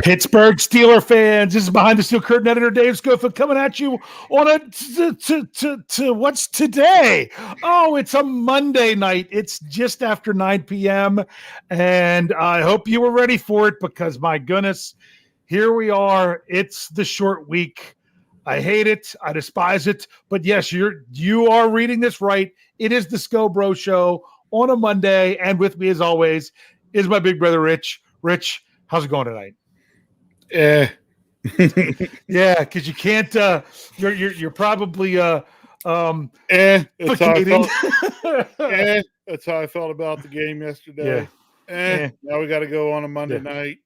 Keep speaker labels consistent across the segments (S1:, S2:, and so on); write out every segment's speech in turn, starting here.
S1: Pittsburgh Steeler fans, this is Behind the Steel Curtain. Editor Dave Schofield coming at you on what's today? Oh, it's a Monday night. It's just after 9 p.m. And I hope you were ready for it because, my goodness, here we are. It's the short week. I hate it. I despise it. But yes, you are reading this right. It is the Scho Bro Show on a Monday. And with me, as always, is my big brother, Rich. Rich, how's it going tonight?
S2: Yeah,
S1: because you can't. You're probably
S2: that's how I felt about the game yesterday. Now we got to go on a Monday night.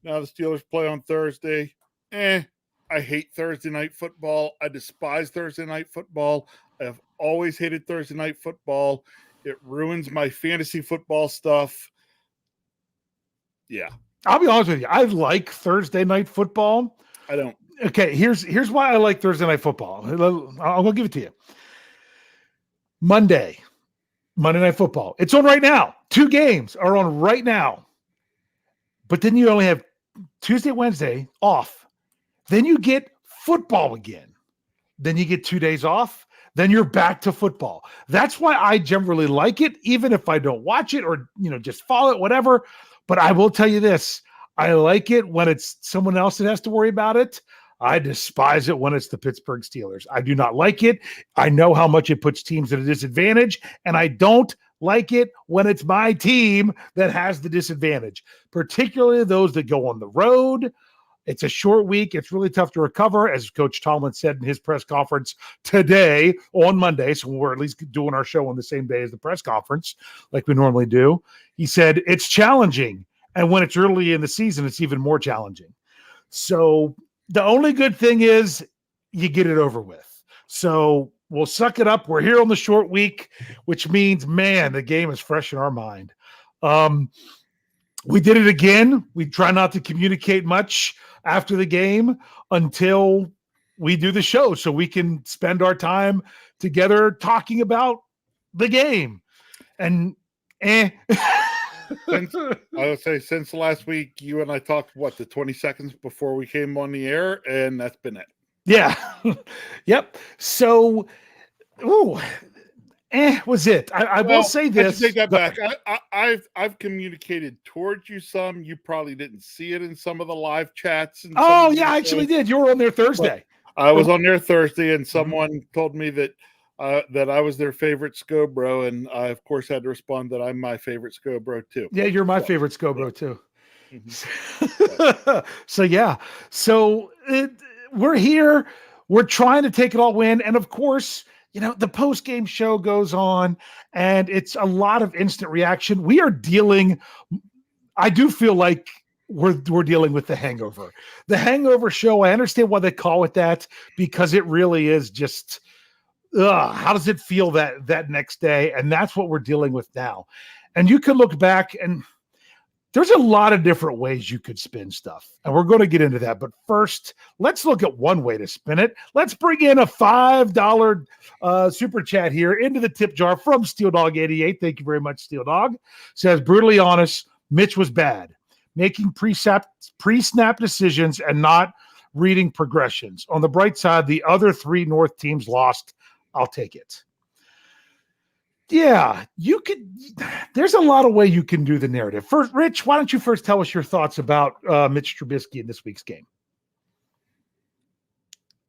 S2: Now the Steelers play on Thursday. I hate Thursday night football. I despise Thursday night football. I have always hated Thursday night football. It ruins my fantasy football stuff. Yeah.
S1: I'll be honest with you. I like Thursday night football.
S2: I don't.
S1: Okay, here's why I like Thursday night football. I'll give it to you. Monday night football. It's on right now. 2 games are on right now. But then you only have Tuesday, Wednesday off. Then you get football again. Then you get 2 days off. Then you're back to football. That's why I generally like it, even if I don't watch it or just follow it, whatever. But I will tell you this, I like it when it's someone else that has to worry about it. I despise it when it's the Pittsburgh Steelers. I do not like it. I know how much it puts teams at a disadvantage, and I don't like it when it's my team that has the disadvantage, particularly those that go on the road. It's a short week. It's really tough to recover, as Coach Tomlin said in his press conference today on Monday. So we're at least doing our show on the same day as the press conference, like we normally do. He said it's challenging. And when it's early in the season, it's even more challenging. So the only good thing is you get it over with. So we'll suck it up. We're here on the short week, which means, man, the game is fresh in our mind. We did it again. We try not to communicate much after the game until we do the show so we can spend our time together talking about the game. And
S2: I would say since last week, you and I talked, the 20 seconds before we came on the air, and that's been it.
S1: Yeah. Yep. So, was it. I will say this.
S2: I take that back. I've communicated towards you some. You probably didn't see it in some of the live chats. And
S1: I actually did. You were on there Thursday.
S2: I was on there Thursday, and someone told me that that I was their favorite Scho Bro, and I, of course, had to respond that I'm my favorite Scho Bro, too.
S1: Yeah, you're my favorite Scho Bro, too. Mm-hmm. So we're here. We're trying to take it all in. And, of course, the post-game show goes on, and it's a lot of instant reaction. We are dealing – I do feel like we're dealing with the hangover. The hangover show, I understand why they call it that, because it really is just – how does it feel that next day? And that's what we're dealing with now. And you can look back, and there's a lot of different ways you could spin stuff. And we're going to get into that. But first, let's look at one way to spin it. Let's bring in a $5 super chat here into the tip jar from Steel Dog 88. Thank you very much, Steel Dog. Says, brutally honest, Mitch was bad, making pre-snap decisions and not reading progressions. On the bright side, the other 3 North teams lost. I'll take it. Yeah, you could. There's a lot of way you can do the narrative. First, Rich, why don't you first tell us your thoughts about Mitch Trubisky in this week's game?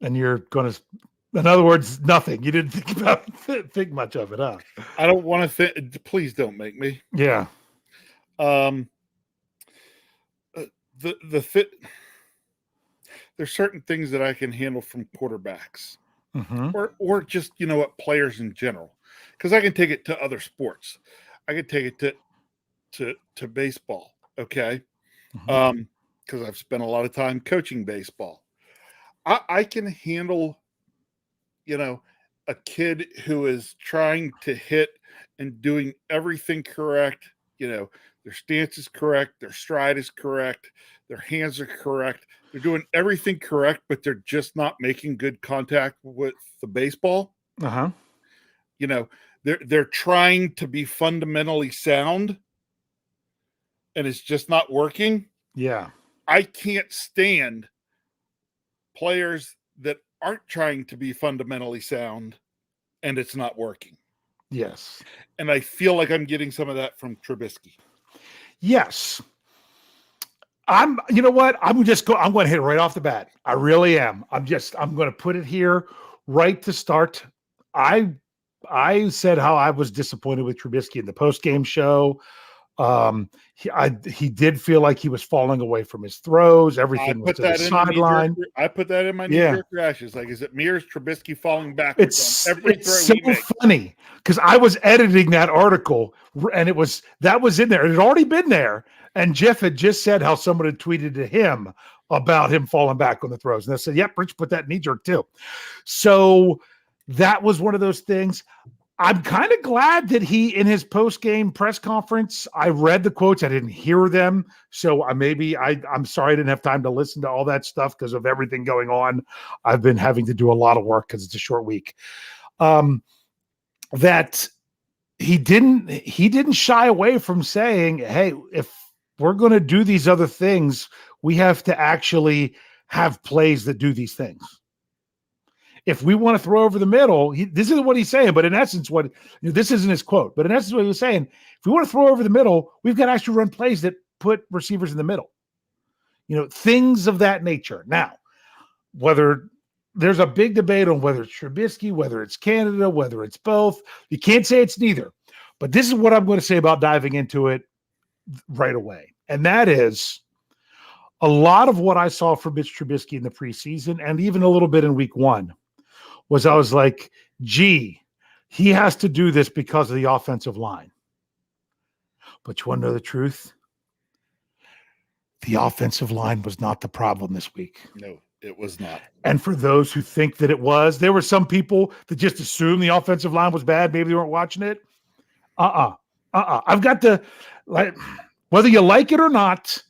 S1: And you're going to, in other words, nothing. You didn't think much of it, huh?
S2: I don't want to think. Please don't make me.
S1: Yeah.
S2: The fit. There's certain things that I can handle from quarterbacks.
S1: Mm-hmm.
S2: Or just, players in general, because I can take it to other sports. I can take it to baseball. Okay.
S1: Mm-hmm.
S2: Because I've spent a lot of time coaching baseball. I can handle, a kid who is trying to hit and doing everything correct. Their stance is correct. Their stride is correct. Their hands are correct. They're doing everything correct, but they're just not making good contact with the baseball.
S1: Uh-huh.
S2: They're trying to be fundamentally sound, and it's just not working.
S1: Yeah.
S2: I can't stand players that aren't trying to be fundamentally sound and it's not working.
S1: Yes.
S2: And I feel like I'm getting some of that from Trubisky.
S1: Yes. You know what? I'm going to hit it right off the bat. I really am. I'm going to put it here right to start. I said how I was disappointed with Trubisky in the post-game show. He did feel like he was falling away from his throws. Everything was to the sideline.
S2: I put that in my knee-jerk reactions. Like, is it me or is Trubisky falling backwards on every throw
S1: so
S2: he makes?
S1: Funny because I was editing that article and that was in there. It had already been there. And Jeff had just said how someone had tweeted to him about him falling back on the throws. And I said, yep, Rich put that knee-jerk too. So that was one of those things. I'm kind of glad that he, in his post-game press conference, I read the quotes. I didn't hear them. So I'm sorry I didn't have time to listen to all that stuff because of everything going on. I've been having to do a lot of work because it's a short week. That he didn't shy away from saying, hey, if we're going to do these other things, we have to actually have plays that do these things. If we want to throw over the middle, this isn't what he's saying, but in essence, this isn't his quote, but in essence, what he was saying, if we want to throw over the middle, we've got to actually run plays that put receivers in the middle. Things of that nature. Now, whether there's a big debate on whether it's Trubisky, whether it's Canada, whether it's both, you can't say it's neither. But this is what I'm going to say about diving into it right away. And that is a lot of what I saw from Mitch Trubisky in the preseason and even a little bit in week one. I was like, gee, he has to do this because of the offensive line. But you want to know the truth? The offensive line was not the problem this week.
S2: No, it was not.
S1: And for those who think that it was, there were some people that just assumed the offensive line was bad. Maybe they weren't watching it. I've got to, whether you like it or not,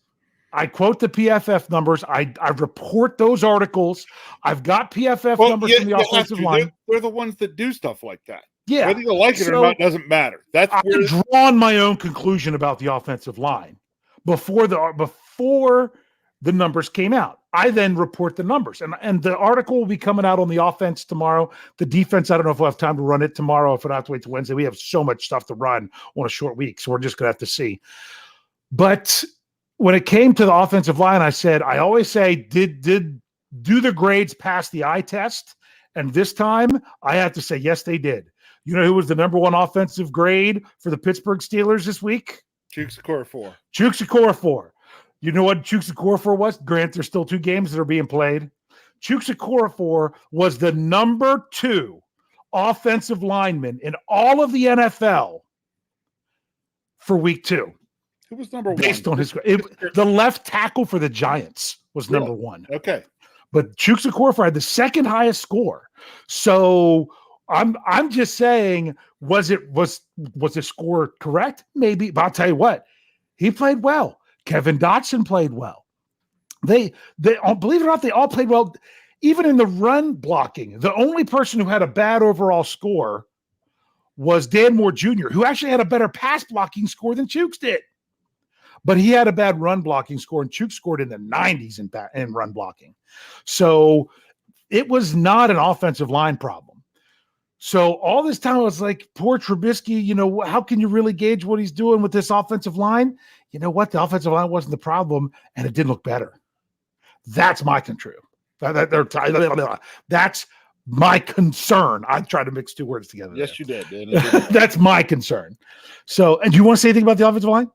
S1: I quote the PFF numbers. I report those articles. I've got PFF numbers from the offensive line.
S2: They're the ones that do stuff like that.
S1: Yeah.
S2: Whether you like it or not doesn't matter.
S1: I've drawn my own conclusion about the offensive line before the numbers came out. I then report the numbers. And the article will be coming out on the offense tomorrow. The defense, I don't know if we'll have time to run it tomorrow, if I have to wait till Wednesday. We have so much stuff to run on a short week, so we're just going to have to see. But when it came to the offensive line, I said, I always say, do the grades pass the eye test? And this time, I have to say, yes, they did. You know who was the number one offensive grade for the Pittsburgh Steelers this week? Chukwuekorfor. You know what Chukwuekorfor was? Grant, there's still 2 games that are being played. Chukwuekorfor was the number 2 offensive lineman in all of the NFL for week 2.
S2: Who was number 1?
S1: Based on the left tackle for the Giants was number 1.
S2: Okay.
S1: But Chukwuekorfor had the second highest score. So I'm just saying, was the score correct? Maybe, but I'll tell you what, he played well. Kevin Dotson played well. They all, believe it or not, they all played well. Even in the run blocking, the only person who had a bad overall score was Dan Moore Jr., who actually had a better pass blocking score than Chooks did. But he had a bad run blocking score, and Chooks scored in the 90s in run blocking. So it was not an offensive line problem. So all this time I was like, poor Trubisky, how can you really gauge what he's doing with this offensive line? You know what? The offensive line wasn't the problem, and it didn't look better. That's my concern. That's my concern. I tried to mix 2 words together.
S2: Yes, you did.
S1: That's my concern. So, and do you want to say anything about the offensive line?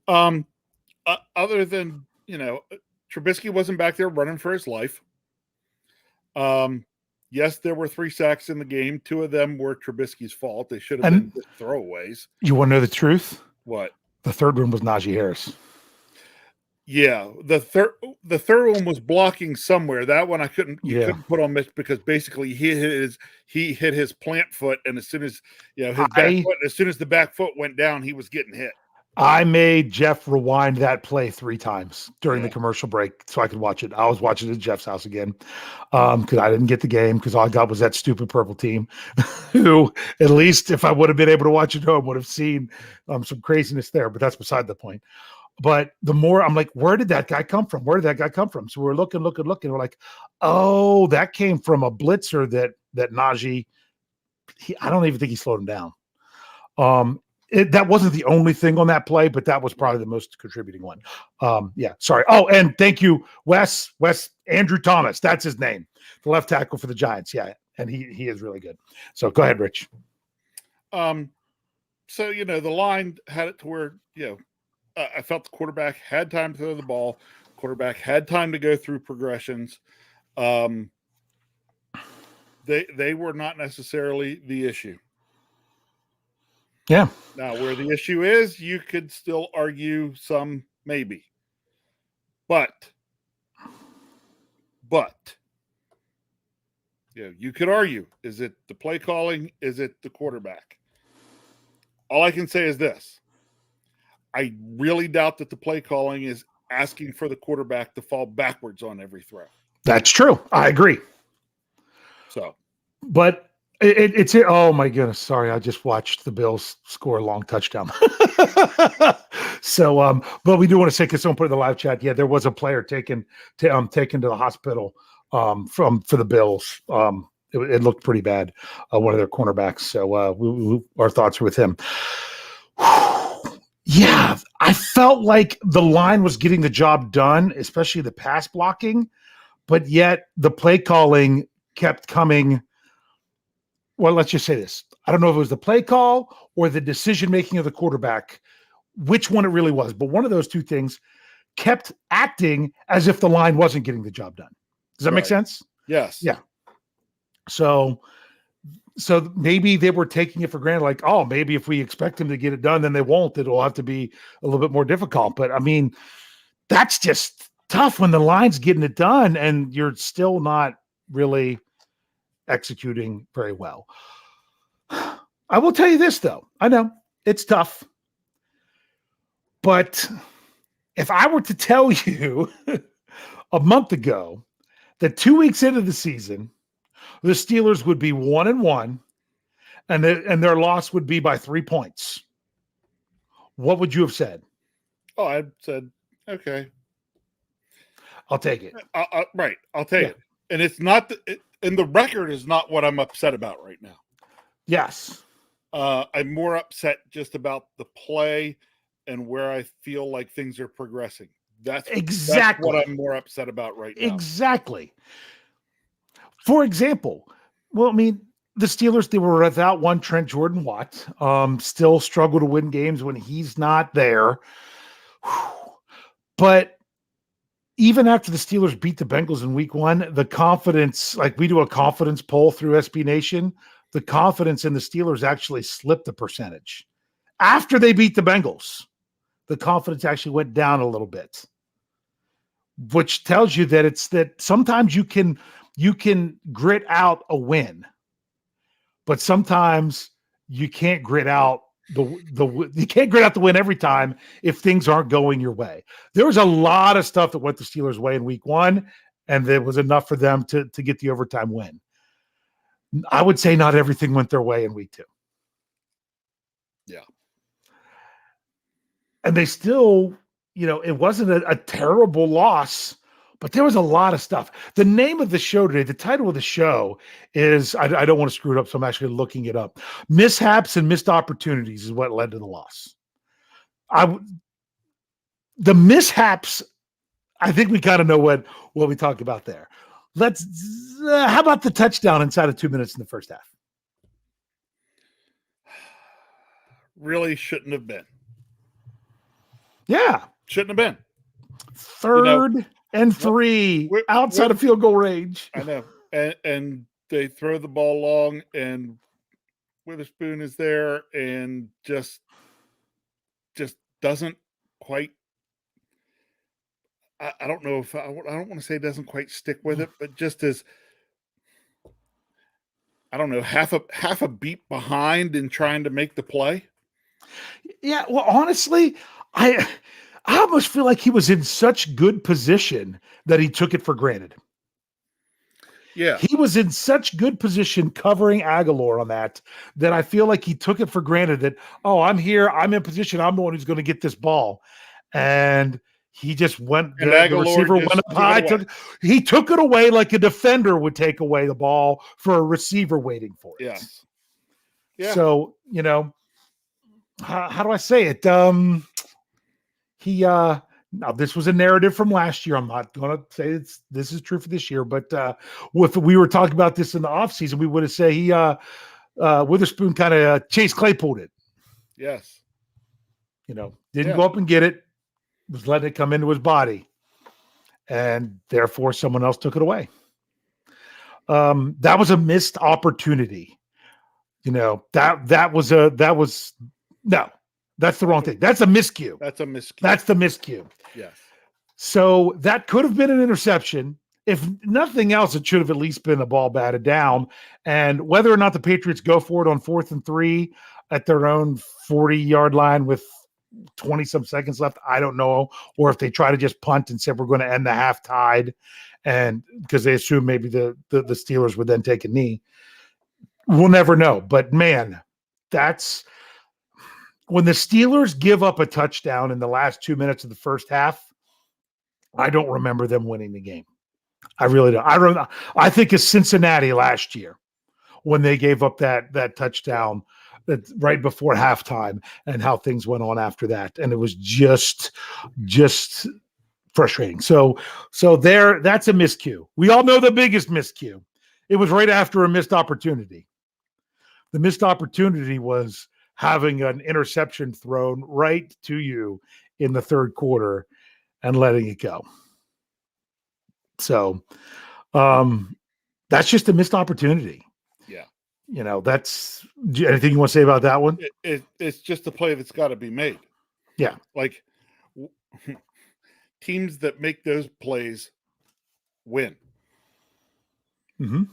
S2: Other than, Trubisky wasn't back there running for his life. Yes, there were 3 sacks in the game. 2 of them were Trubisky's fault. They should have been just throwaways.
S1: You want to know the truth?
S2: What?
S1: The third one was Najee Harris.
S2: Yeah, the third one was blocking somewhere. That one I couldn't put on Mitch because basically he hit his plant foot, and as soon as the back foot went down, he was getting hit.
S1: I made Jeff rewind that play 3 times during the commercial break so I could watch it. I was watching it at Jeff's house again because I didn't get the game because all I got was that stupid purple team who, at least if I would have been able to watch it home, would have seen some craziness there. But that's beside the point. But the more I'm like, where did that guy come from? Where did that guy come from? So we're looking. We're like, oh, that came from a blitzer that Najee. I don't even think he slowed him down. That wasn't the only thing on that play, but that was probably the most contributing one. Yeah, sorry. Oh, and thank you, Wes Andrew Thomas. That's his name, the left tackle for the Giants. Yeah, and he is really good. So go ahead, Rich.
S2: So the line had it to where I felt the quarterback had time to throw the ball. Quarterback had time to go through progressions. They were not necessarily the issue.
S1: Yeah.
S2: Now, where the issue is, you could still argue some maybe. But you could argue, is it the play calling? Is it the quarterback? All I can say is this. I really doubt that the play calling is asking for the quarterback to fall backwards on every throw.
S1: That's true. I agree.
S2: So,
S1: but it's oh my goodness. Sorry. I just watched the Bills score a long touchdown. So, but we do want to say, because someone put in the live chat, yeah, there was a player taken to the hospital for the Bills. It looked pretty bad. One of their cornerbacks. So our thoughts are with him. Yeah, I felt like the line was getting the job done, especially the pass blocking, but yet the play calling kept coming. Well, let's just say this. I don't know if it was the play call or the decision-making of the quarterback, which one it really was, but one of those two things kept acting as if the line wasn't getting the job done. Does that make sense?
S2: Yes.
S1: Yeah. So maybe they were taking it for granted, like, oh, maybe if we expect him to get it done, then they won't. It'll have to be a little bit more difficult. But I mean, that's just tough when the line's getting it done and you're still not really executing very well. I will tell you this, though. I know it's tough. But if I were to tell you a month ago that 2 weeks into the season, the Steelers would be 1-1 and their loss would be by 3 points, what would you have said?
S2: Oh, I said, okay.
S1: I'll take it.
S2: Right. I'll take it. And it's not, and the record is not what I'm upset about right now.
S1: Yes.
S2: I'm more upset just about the play and where I feel like things are progressing. That's what I'm more upset about right now.
S1: Exactly. For example, well, I mean, the Steelers, they were without one Trent Jordan Watt, still struggle to win games when he's not there. But even after the Steelers beat the Bengals in week 1, the confidence, like we do a confidence poll through SB Nation, the confidence in the Steelers actually slipped the percentage. After they beat the Bengals, the confidence actually went down a little bit, which tells you that it's that sometimes you can grit out a win, but sometimes you can't grit out you can't grit out the win every time if things aren't going your way. There was a lot of stuff that went the Steelers' way in week 1, and there was enough for them to get the overtime win. I would say not everything went their way in week 2.
S2: Yeah.
S1: And they still, it wasn't a terrible loss, but there was a lot of stuff. The name of the show today, the title of the show is, I don't want to screw it up, so I'm actually looking it up. Mishaps and Missed Opportunities is what led to the loss. The mishaps, I think we got to know what we talked about there. How about the touchdown inside of 2 minutes in the first half?
S2: Really shouldn't have been.
S1: Yeah.
S2: Shouldn't have been.
S1: Third and 3 outside of field goal range.
S2: I know. And they throw the ball long, and Witherspoon is there and just doesn't quite. I don't know if I don't want to say doesn't quite stick with it, but just as, I don't know, half a beat behind in trying to make the play.
S1: Yeah, well, honestly, I almost feel like he was in such good position that he took it for granted.
S2: Yeah.
S1: He was in such good position covering Aguilar on that I feel like he took it for granted that, oh, I'm here, I'm in position, I'm the one who's going to get this ball. and he just went.
S2: And
S1: The
S2: Aguilar
S1: receiver
S2: just
S1: went up
S2: took it
S1: high.
S2: away.
S1: He took it away like a defender would take away the ball for a receiver waiting for it.
S2: Yes. Yeah.
S1: So how do I say it? Now this was a narrative from last year. I'm not going to say this is true for this year, but if we were talking about this in the offseason, we would have said Witherspoon kind of Chase Claypooled it.
S2: Yes.
S1: Didn't go up and get it, was letting it come into his body, and therefore someone else took it away. That was a missed opportunity. That's the wrong thing. That's a miscue.
S2: That's a miscue.
S1: That's the miscue.
S2: Yes.
S1: So that could have been an interception. If nothing else, it should have at least been a ball batted down. And whether or not the Patriots go for it on 4th and 3 at their own 40-yard line with 20-some seconds left, I don't know. Or if they try to just punt and say we're going to end the half tied, and because they assume maybe the Steelers would then take a knee. We'll never know. But, man, that's – when the Steelers give up a touchdown in the last 2 minutes of the first half, I don't remember them winning the game. I really don't. I think it's Cincinnati last year when they gave up that touchdown right before halftime and how things went on after that. And it was just frustrating. So that's a miscue. We all know the biggest miscue. It was right after a missed opportunity. The missed opportunity was having an interception thrown right to you in the third quarter and letting it go. So that's just a missed opportunity.
S2: Yeah.
S1: That's anything you want to say about that one?
S2: It's just a play that's got to be made.
S1: Yeah.
S2: Like teams that make those plays win.
S1: Mm-hmm.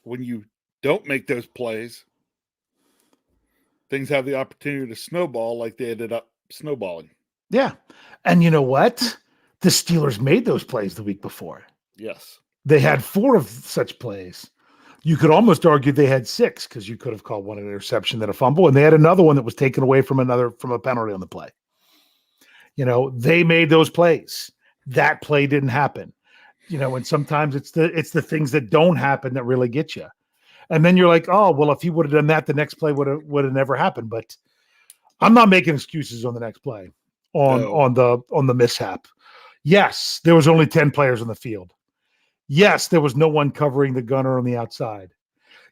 S2: When you don't make those plays, things have the opportunity to snowball like they ended up snowballing.
S1: Yeah. And you know what? The Steelers made those plays the week before.
S2: Yes.
S1: They had 4 of such plays. You could almost argue they had 6 because you could have called one an interception, then a fumble, and they had another one that was taken away from a penalty on the play. They made those plays. That play didn't happen. And sometimes it's the things that don't happen that really get you. And then you're like, oh, well, if he would have done that, the next play would have never happened. But I'm not making excuses on the next play on the mishap. Yes, there was only 10 players on the field. Yes, there was no one covering the gunner on the outside.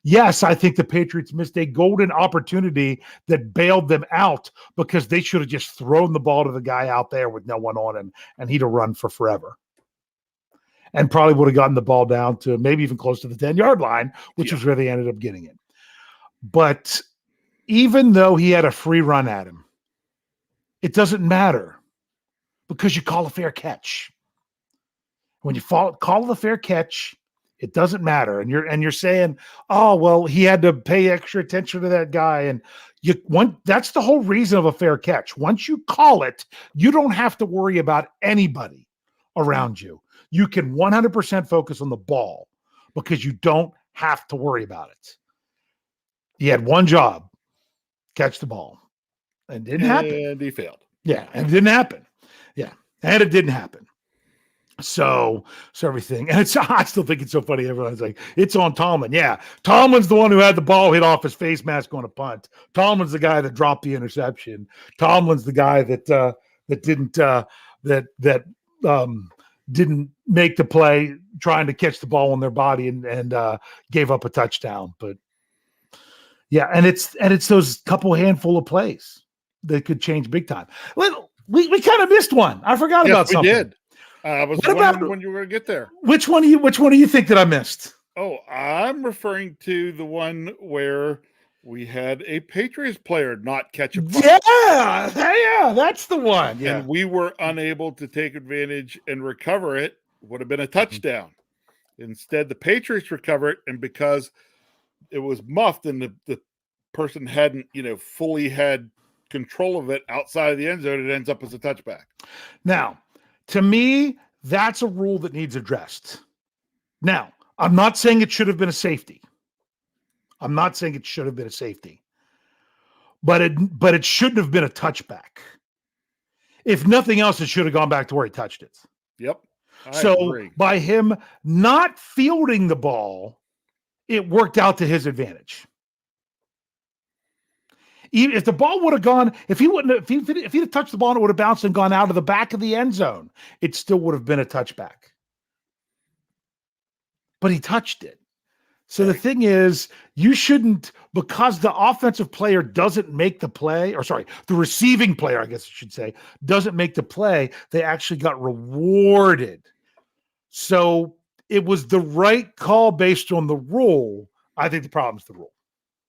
S1: Yes, I think the Patriots missed a golden opportunity that bailed them out because they should have just thrown the ball to the guy out there with no one on him, and he'd have run for forever. And probably would have gotten the ball down to maybe even close to the 10-yard line, which was where they ended up getting it. But even though he had a free run at him, it doesn't matter because you call a fair catch. When you call the fair catch, it doesn't matter. And you're saying, oh, well, he had to pay extra attention to that guy. And that's the whole reason of a fair catch. Once you call it, you don't have to worry about anybody around you. You can 100% focus on the ball because you don't have to worry about it. He had one job, catch the ball. And it didn't happen.
S2: And he failed.
S1: Yeah, and it didn't happen. Yeah, and it didn't happen. So everything. And I still think it's so funny. Everyone's like, it's on Tomlin. Yeah, Tomlin's the one who had the ball hit off his face mask on a punt. Tomlin's the guy that dropped the interception. Tomlin's the guy that didn't make the play trying to catch the ball on their body and gave up a touchdown. But yeah, and it's those couple handful of plays that could change big time. We kind of missed one. I forgot about something.
S2: We did. I was wondering when you were going to get there.
S1: Which one do you think that I missed?
S2: Oh, I'm referring to the one where we had a Patriots player not catch a punt.
S1: Yeah, that's the one. Yeah.
S2: And we were unable to take advantage and recover it. Would have been a touchdown. Instead, the Patriots recover it, and because it was muffed and the person hadn't, fully had control of it outside of the end zone, it ends up as a touchback.
S1: Now, to me, that's a rule that needs addressed. Now, I'm not saying it should have been a safety. But it shouldn't have been a touchback. If nothing else, it should have gone back to where he touched it.
S2: Yep. I
S1: So
S2: agree.
S1: by him not fielding the ball, it worked out to his advantage. Even if the ball would have gone, if he'd have touched the ball and it would have bounced and gone out of the back of the end zone, it still would have been a touchback. But he touched it. So the thing is, you shouldn't, because the offensive player doesn't make the play, or sorry, the receiving player, I guess I should say, doesn't make the play, they actually got rewarded. So it was the right call based on the rule. I think the problem's the rule.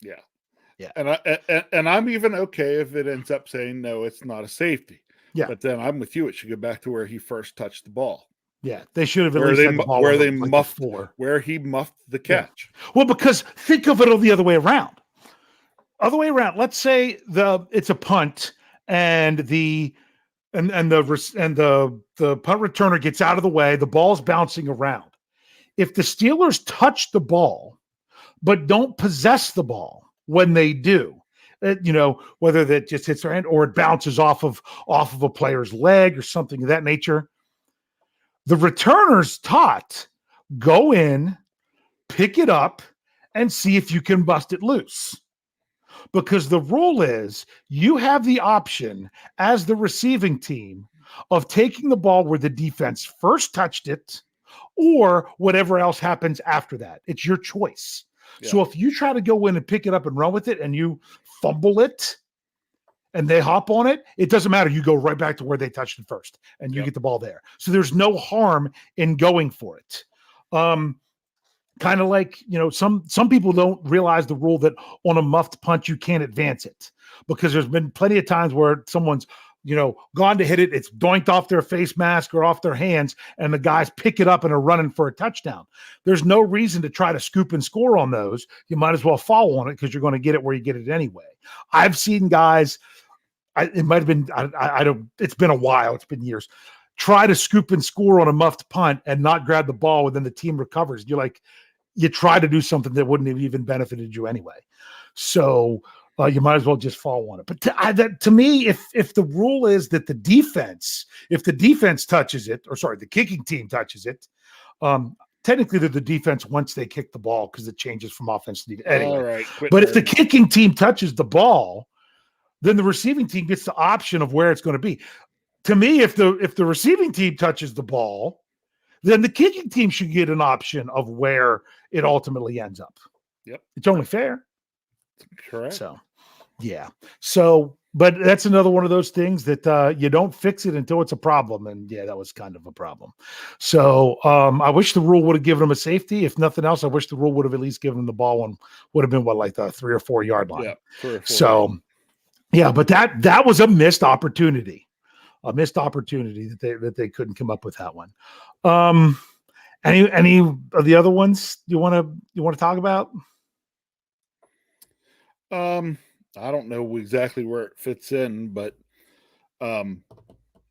S2: Yeah.
S1: Yeah.
S2: And I'm even okay if it ends up saying, no, it's not a safety.
S1: Yeah.
S2: But then I'm with you. It should go back to where he first touched the ball.
S1: Yeah, they should have at least had the ball
S2: where he muffed the catch.
S1: Yeah. Well, because think of it the other way around. Other way around. Let's say it's a punt and the punt returner gets out of the way. The ball's bouncing around. If the Steelers touch the ball but don't possess the ball when they do, whether that just hits their hand or it bounces off of a player's leg or something of that nature. The returners taught, go in, pick it up, and see if you can bust it loose. Because the rule is you have the option as the receiving team of taking the ball where the defense first touched it or whatever else happens after that. It's your choice. Yeah. So if you try to go in and pick it up and run with it and you fumble it, and they hop on it, it doesn't matter. You go right back to where they touched it first, and you get the ball there. So there's no harm in going for it. Kind of like, some people don't realize the rule that on a muffed punt, you can't advance it because there's been plenty of times where someone's, gone to hit it. It's doinked off their face mask or off their hands, and the guys pick it up and are running for a touchdown. There's no reason to try to scoop and score on those. You might as well fall on it because you're going to get it where you get it anyway. I've seen guys, it might have been, I don't, it's been a while, it's been years, try to scoop and score on a muffed punt and not grab the ball and then the team recovers. You're like, you try to do something that wouldn't have even benefited you anyway. So you might as well just fall on it. But to me, if the rule is that if the defense touches it, or sorry, the kicking team touches it, technically they're the defense once they kick the ball because it changes from offense to defense. Anyway,
S2: all right,
S1: but if the kicking team touches the ball, then the receiving team gets the option of where it's going to be. To me, if the receiving team touches the ball, then the kicking team should get an option of where it ultimately ends up.
S2: Yep.
S1: It's only fair.
S2: Correct.
S1: So, yeah. So, but that's another one of those things that you don't fix it until it's a problem. And yeah, that was kind of a problem. So I wish the rule would have given them a safety. If nothing else, I wish the rule would have at least given them the ball and would have been like the 3 or 4 yard line.
S2: Yeah. 3 or 4
S1: so, yeah, but that was a missed opportunity. That they couldn't come up with that one. Any of the other ones you want to talk about?
S2: I don't know exactly where it fits in, but
S1: it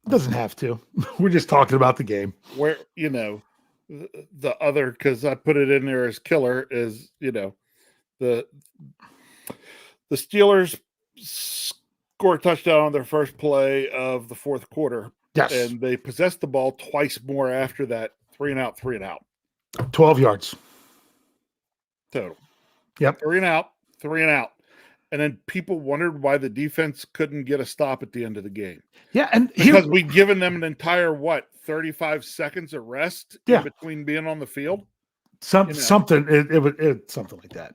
S1: doesn't have to. We're just talking about the game.
S2: Where the other, because I put it in there as killer, is the Steelers score a touchdown on their first play of the fourth quarter.
S1: Yes.
S2: And they possessed the ball twice more after that. 3 and out.
S1: 12 yards.
S2: Total.
S1: Yep.
S2: 3 and out. And then people wondered why the defense couldn't get a stop at the end of the game.
S1: Yeah. And
S2: because we'd given them an entire, 35 seconds of rest in between being on the field.
S1: Something, it was something like that.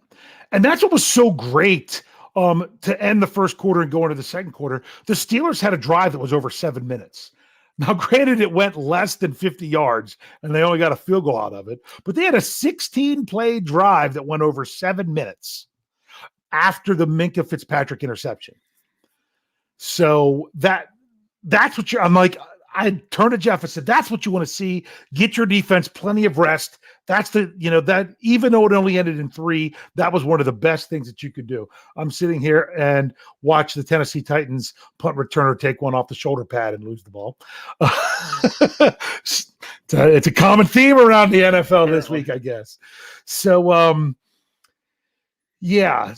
S1: And that's what was so great. To end the first quarter and go into the second quarter, the Steelers had a drive that was over 7 minutes. Now, granted, it went less than 50 yards, and they only got a field goal out of it, but they had a 16-play drive that went over 7 minutes after the Minkah Fitzpatrick interception. So that's what I'm like, I turned to Jeff and said, that's what you want to see. Get your defense plenty of rest. That's that even though it only ended in 3, that was one of the best things that you could do. I'm sitting here and watch the Tennessee Titans punt returner take one off the shoulder pad and lose the ball. It's a common theme around the NFL this week, I guess. So, yeah,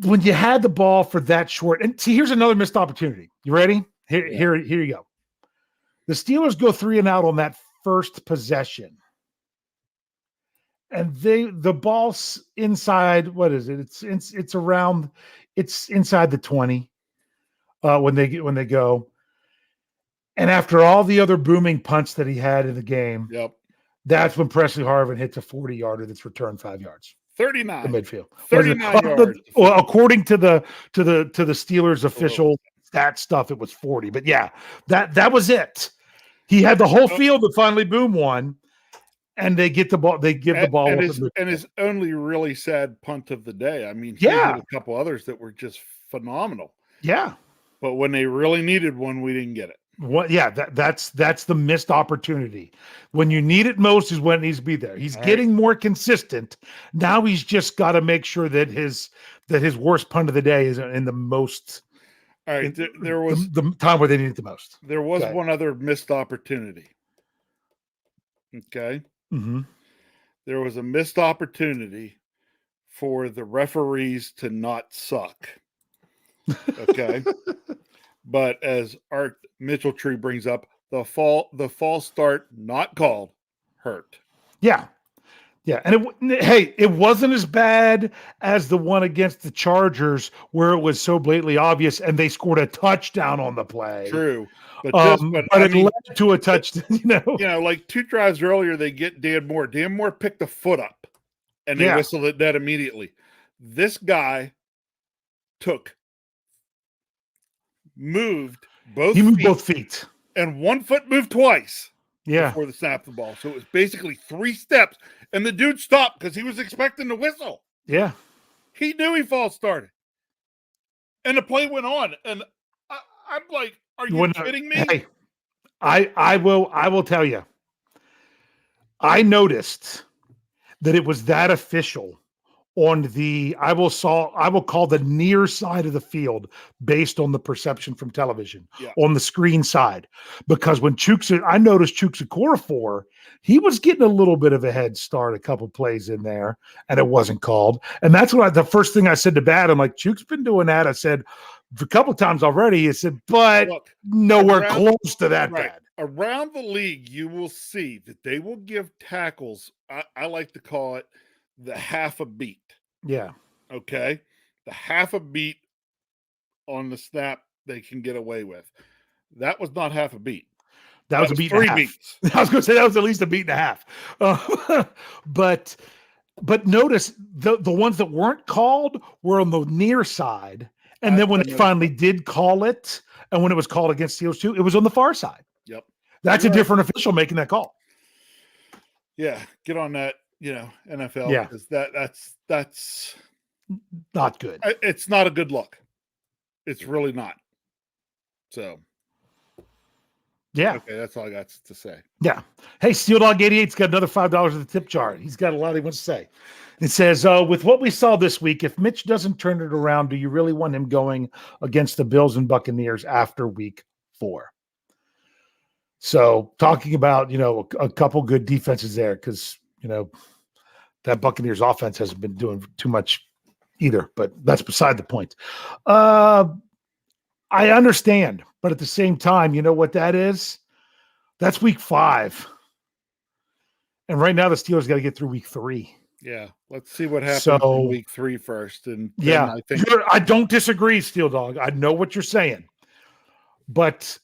S1: when you had the ball for that short, and see, here's another missed opportunity. You ready? Here you go. The Steelers go 3 and out on that first possession. And the ball's inside, what is it? It's around, it's inside the 20 when they go. And after all the other booming punts that he had in the game,
S2: Yep.
S1: that's when Presley Harvin hits a 40-yarder that's returned 5 yards.
S2: 39.
S1: The midfield.
S2: 39 yards.
S1: Well, according to the Steelers official stat stuff, it was 40. But yeah, that was it. He had the whole field to finally boom one, and they get the ball. They give the ball.
S2: And his only really sad punt of the day. I mean, he had a couple others that were just phenomenal.
S1: Yeah.
S2: But when they really needed one, we didn't get it.
S1: What? Yeah, that's the missed opportunity. When you need it most is when it needs to be there. He's getting more consistent. Now he's just got to make sure that his worst punt of the day is in the most.
S2: All right, there was
S1: the time where they need it the most.
S2: There was one other missed opportunity. Okay.
S1: Mm-hmm.
S2: There was a missed opportunity for the referees to not suck. Okay. But as Art Mitchell-Tree brings up, the false start not called hurt.
S1: Yeah. Yeah. And it wasn't as bad as the one against the Chargers where it was so blatantly obvious and they scored a touchdown on the play.
S2: True. But
S1: it led to a touchdown,
S2: like 2 drives earlier, they get Dan Moore. Dan Moore picked the foot up and they whistled at that immediately. This guy moved both feet. And 1 foot moved twice before the snap of the ball. So it was basically 3 steps. And the dude stopped because he was expecting the whistle.
S1: Yeah.
S2: He knew he false started. And the play went on. And I'm like, are you kidding me?
S1: Hey, I will tell you. I noticed that it was that official on the I will call the near side of the field based on the perception from television on the screen side, because when I noticed Chukwuekorafo, he was getting a little bit of a head start, a couple plays in there, and it wasn't called. And that's what the first thing I said to Bat, I'm like, Chuk's been doing that. I said a couple times already. I said, but nowhere close to that bad.
S2: Around the league, you will see that they will give tackles. I like to call it the half a beat.
S1: Yeah.
S2: Okay. The half a beat on the snap they can get away with. That was not half a beat.
S1: That was a beat
S2: 3
S1: and a half.
S2: beats.
S1: I was going to say that was at least a beat and a half. But notice the ones that weren't called were on the near side. And then when they finally did call it, and when it was called against Steelers too, it was on the far side.
S2: Yep.
S1: That's a different official making that call.
S2: Yeah. Get on that. NFL.
S1: Yeah.
S2: Because that's
S1: not good.
S2: It's not a good look. It's really not. So.
S1: Yeah.
S2: Okay, that's all I got to say.
S1: Yeah. Hey, Steel Dog 88's got another $5 at the tip jar. He's got a lot he wants to say. It says, with what we saw this week, if Mitch doesn't turn it around, do you really want him going against the Bills and Buccaneers after week 4? So talking about, a couple good defenses there, because, that Buccaneers offense hasn't been doing too much either, but that's beside the point. I understand, but at the same time, you know what that is? That's week 5. And right now the Steelers got to get through week 3.
S2: Yeah. Let's see what happens in week 3 first. And
S1: yeah, I don't disagree, Steel Dog. I know what you're saying, but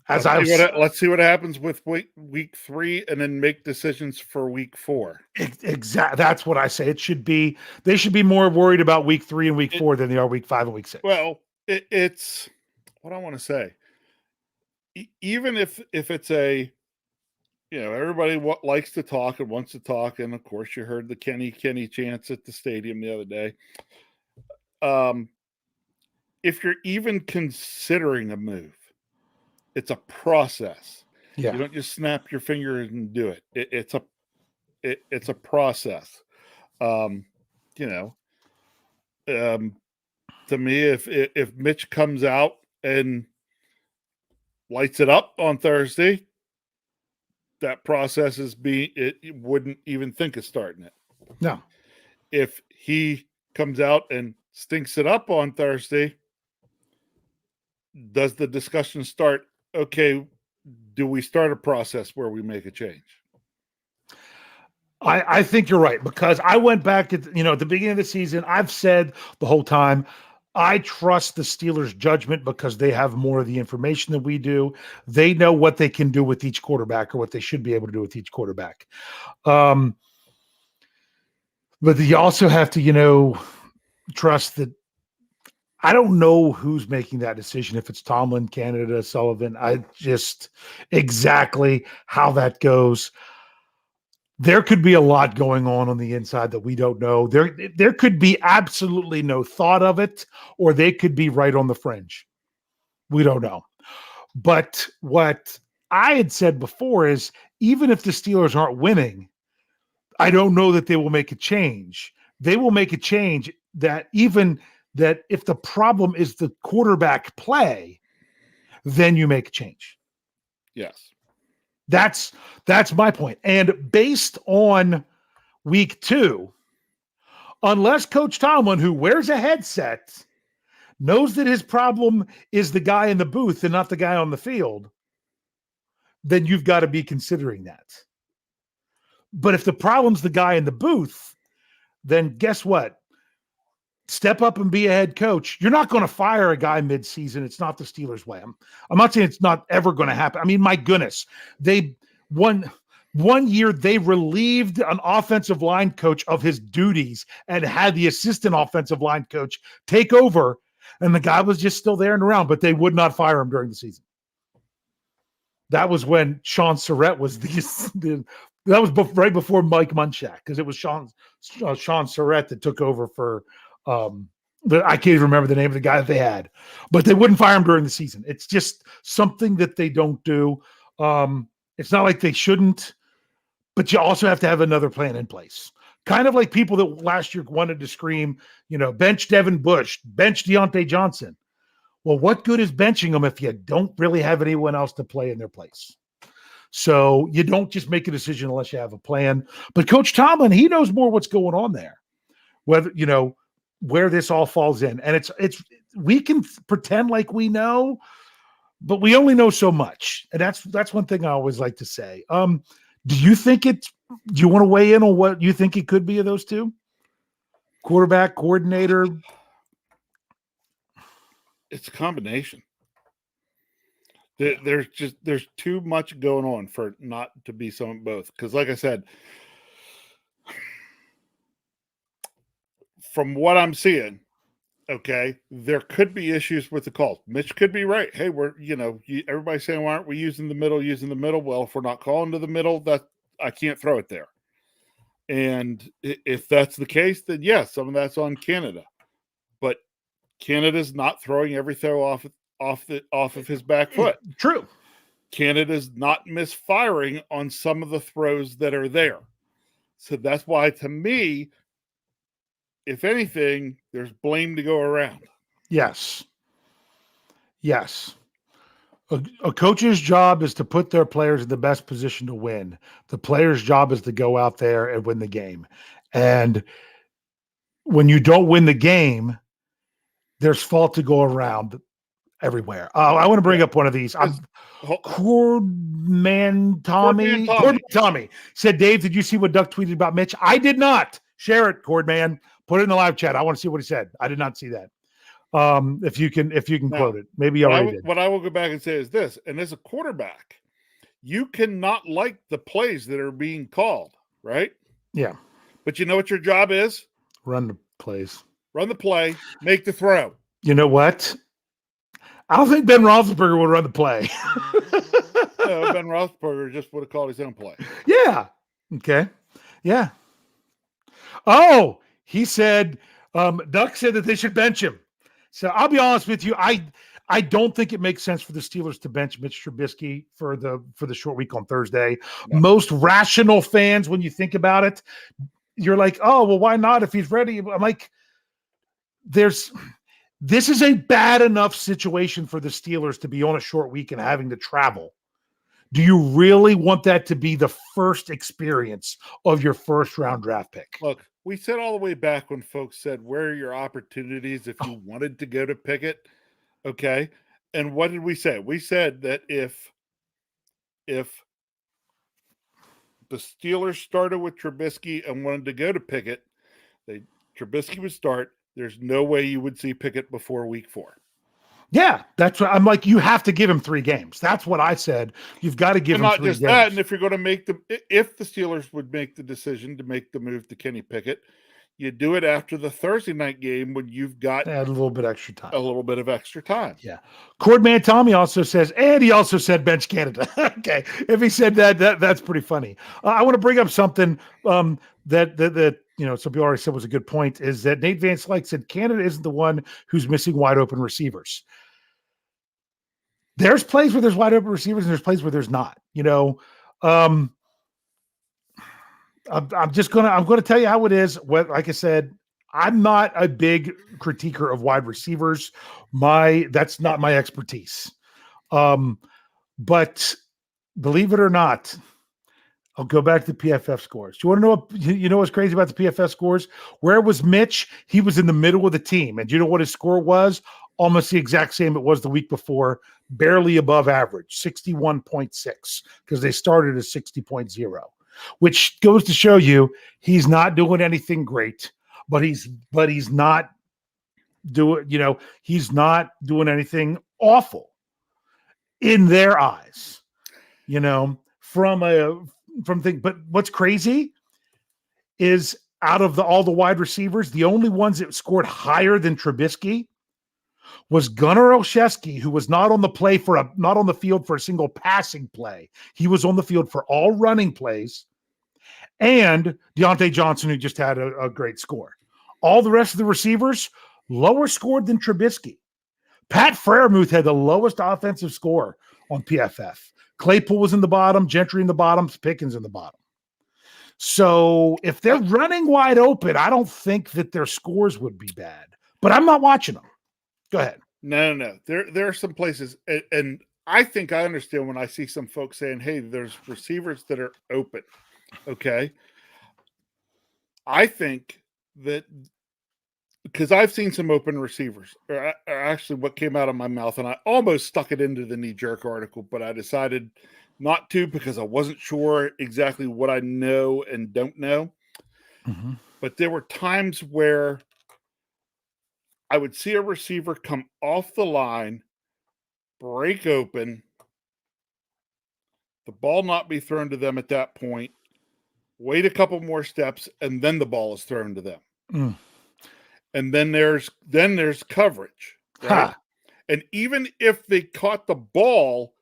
S2: let's see what happens with week 3 and then make decisions for week 4.
S1: Exactly. That's what I say. They should be more worried about week 3 and week 4 than they are week 5 and week 6.
S2: Well, it's what I want to say. Even if it's a, everybody likes to talk and wants to talk. And of course you heard the Kenny chants at the stadium the other day. If you're even considering a move, it's a process.
S1: Yeah.
S2: You don't just snap your finger and do it. It's a process. To me, if Mitch comes out and lights it up on Thursday, that process it wouldn't even think of starting it.
S1: No.
S2: If he comes out and stinks it up on Thursday, does the discussion start? Okay, do we start a process where we make a change?
S1: I think you're right, because I went back at the beginning of the season. I've said the whole time, I trust the Steelers' judgment because they have more of the information than we do. They know what they can do with each quarterback, or what they should be able to do with each quarterback. But you also have to, trust that. I don't know who's making that decision. If it's Tomlin, Canada, Sullivan, I just exactly how that goes. There could be a lot going on the inside that we don't know. There could be absolutely no thought of it, or they could be right on the fringe. We don't know. But what I had said before is, even if the Steelers aren't winning, I don't know that they will make a change. They will make a change that if the problem is the quarterback play, then you make a change.
S2: Yes.
S1: That's my point. And based on week 2, unless Coach Tomlin, who wears a headset, knows that his problem is the guy in the booth and not the guy on the field, then you've got to be considering that. But if the problem's the guy in the booth, then guess what? Step up and be a head coach. You're not going to fire a guy mid-season. It's not the Steelers' way. I'm not saying it's not ever going to happen. I mean, my goodness, they one year they relieved an offensive line coach of his duties and had the assistant offensive line coach take over, and the guy was just still there and around, but they would not fire him during the season. That was when Sean Surratt was that was right before Mike Munchak, because it was Sean Surratt that took over for. I can't even remember the name of the guy that they had, but they wouldn't fire him during the season. It's just something that they don't do. It's not like they shouldn't, but you also have to have another plan in place. Kind of like people that last year wanted to scream, bench Devin Bush, bench Deontay Johnson. Well, what good is benching them if you don't really have anyone else to play in their place? So you don't just make a decision unless you have a plan. But Coach Tomlin, he knows more what's going on there. Whether, where this all falls in. And it's we can pretend like we know, but we only know so much. And that's one thing I always like to say. Do you want to weigh in on what you think it could be of those two? Quarterback, coordinator?
S2: It's a combination. There's too much going on for not to be some of both. Because like I said, from what I'm seeing, okay, there could be issues with the calls. Mitch could be right. Hey, everybody's saying, why aren't we using the middle? Well, if we're not calling to the middle, I can't throw it there. And if that's the case, then yes, some of that's on Canada. But Canada's not throwing everything off of his back foot.
S1: True.
S2: Canada's not misfiring on some of the throws that are there. So that's why, to me, if anything, there's blame to go around.
S1: Yes. A coach's job is to put their players in the best position to win. The player's job is to go out there and win the game. And when you don't win the game, there's fault to go around everywhere. I want to bring up one of these. Cordman Tommy said, Dave, did you see what Duck tweeted about Mitch? I did not. Share it, Cordman. Put it in the live chat. I want to see what he said. I did not see that. If you can now, quote it, maybe you already did.
S2: What I will go back and say is this, and as a quarterback, you cannot like the plays that are being called, right?
S1: Yeah.
S2: But you know what your job is?
S1: Run the plays.
S2: Run the play, make the throw.
S1: You know what? I don't think Ben Roethlisberger would run the play.
S2: No, Ben Roethlisberger just would have called his own play.
S1: Yeah. Okay. Yeah. Oh, he said, Duck said that they should bench him. So I'll be honest with you. I don't think it makes sense for the Steelers to bench Mitch Trubisky for the short week on Thursday. No. Most rational fans, when you think about it, you're like, oh, well, why not if he's ready? I'm like, this is a bad enough situation for the Steelers to be on a short week and having to travel. Do you really want that to be the first experience of your first round draft pick?
S2: Look, we said all the way back when folks said, where are your opportunities if you wanted to go to Pickett? Okay. And what did we say? We said that if if the Steelers started with Trubisky and wanted to go to Pickett, Trubisky would start. There's no way you would see Pickett before week 4.
S1: Yeah, that's what I'm like. You have to give him 3 games. That's what I said. You've got to give him 3 games. Not just that.
S2: And if you're going to if the Steelers would make the decision to make the move to Kenny Pickett, you do it after the Thursday night game when you've got
S1: a little bit extra time.
S2: A little bit of extra time.
S1: Yeah. Cordman Tommy also says, and he also said bench Canada. Okay. If he said that's pretty funny. I want to bring up something that some people already said was a good point, is that Nate Van Slyke said Canada isn't the one who's missing wide open receivers. There's plays where there's wide open receivers and there's plays where there's not. I'm going to tell you how it is. Like I said, I'm not a big critiquer of wide receivers. That's not my expertise. But believe it or not, I'll go back to the PFF scores. Do you want to know what's crazy about the PFF scores? Where was Mitch? He was in the middle of the team. And do you know what his score was? Almost the exact same it was the week before, barely above average, 61.6, because they started at 60.0, which goes to show you he's not doing anything great, but he's not he's not doing anything awful in their eyes, but what's crazy is out of all the wide receivers, the only ones that scored higher than Trubisky was Gunnar Olszewski, who was not on the field for a single passing play. He was on the field for all running plays, and Deontay Johnson, who just had a great score. All the rest of the receivers lower scored than Trubisky. Pat Freiermuth had the lowest offensive score on PFF. Claypool was in the bottom, Gentry in the bottom, Pickens in the bottom. So if they're running wide open, I don't think that their scores would be bad. But I'm not watching them. Go ahead.
S2: No. There are some places, and I think I understand when I see some folks saying, hey, there's receivers that are open. Okay. I think that because I've seen some open receivers, or actually what came out of my mouth, and I almost stuck it into the knee-jerk article, but I decided not to because I wasn't sure exactly what I know and don't know. Mm-hmm. But there were times where I would see a receiver come off the line, break open, the ball not be thrown to them at that point, wait a couple more steps, and then the ball is thrown to them. Mm. And then there's coverage. Right? And even if they caught the ball,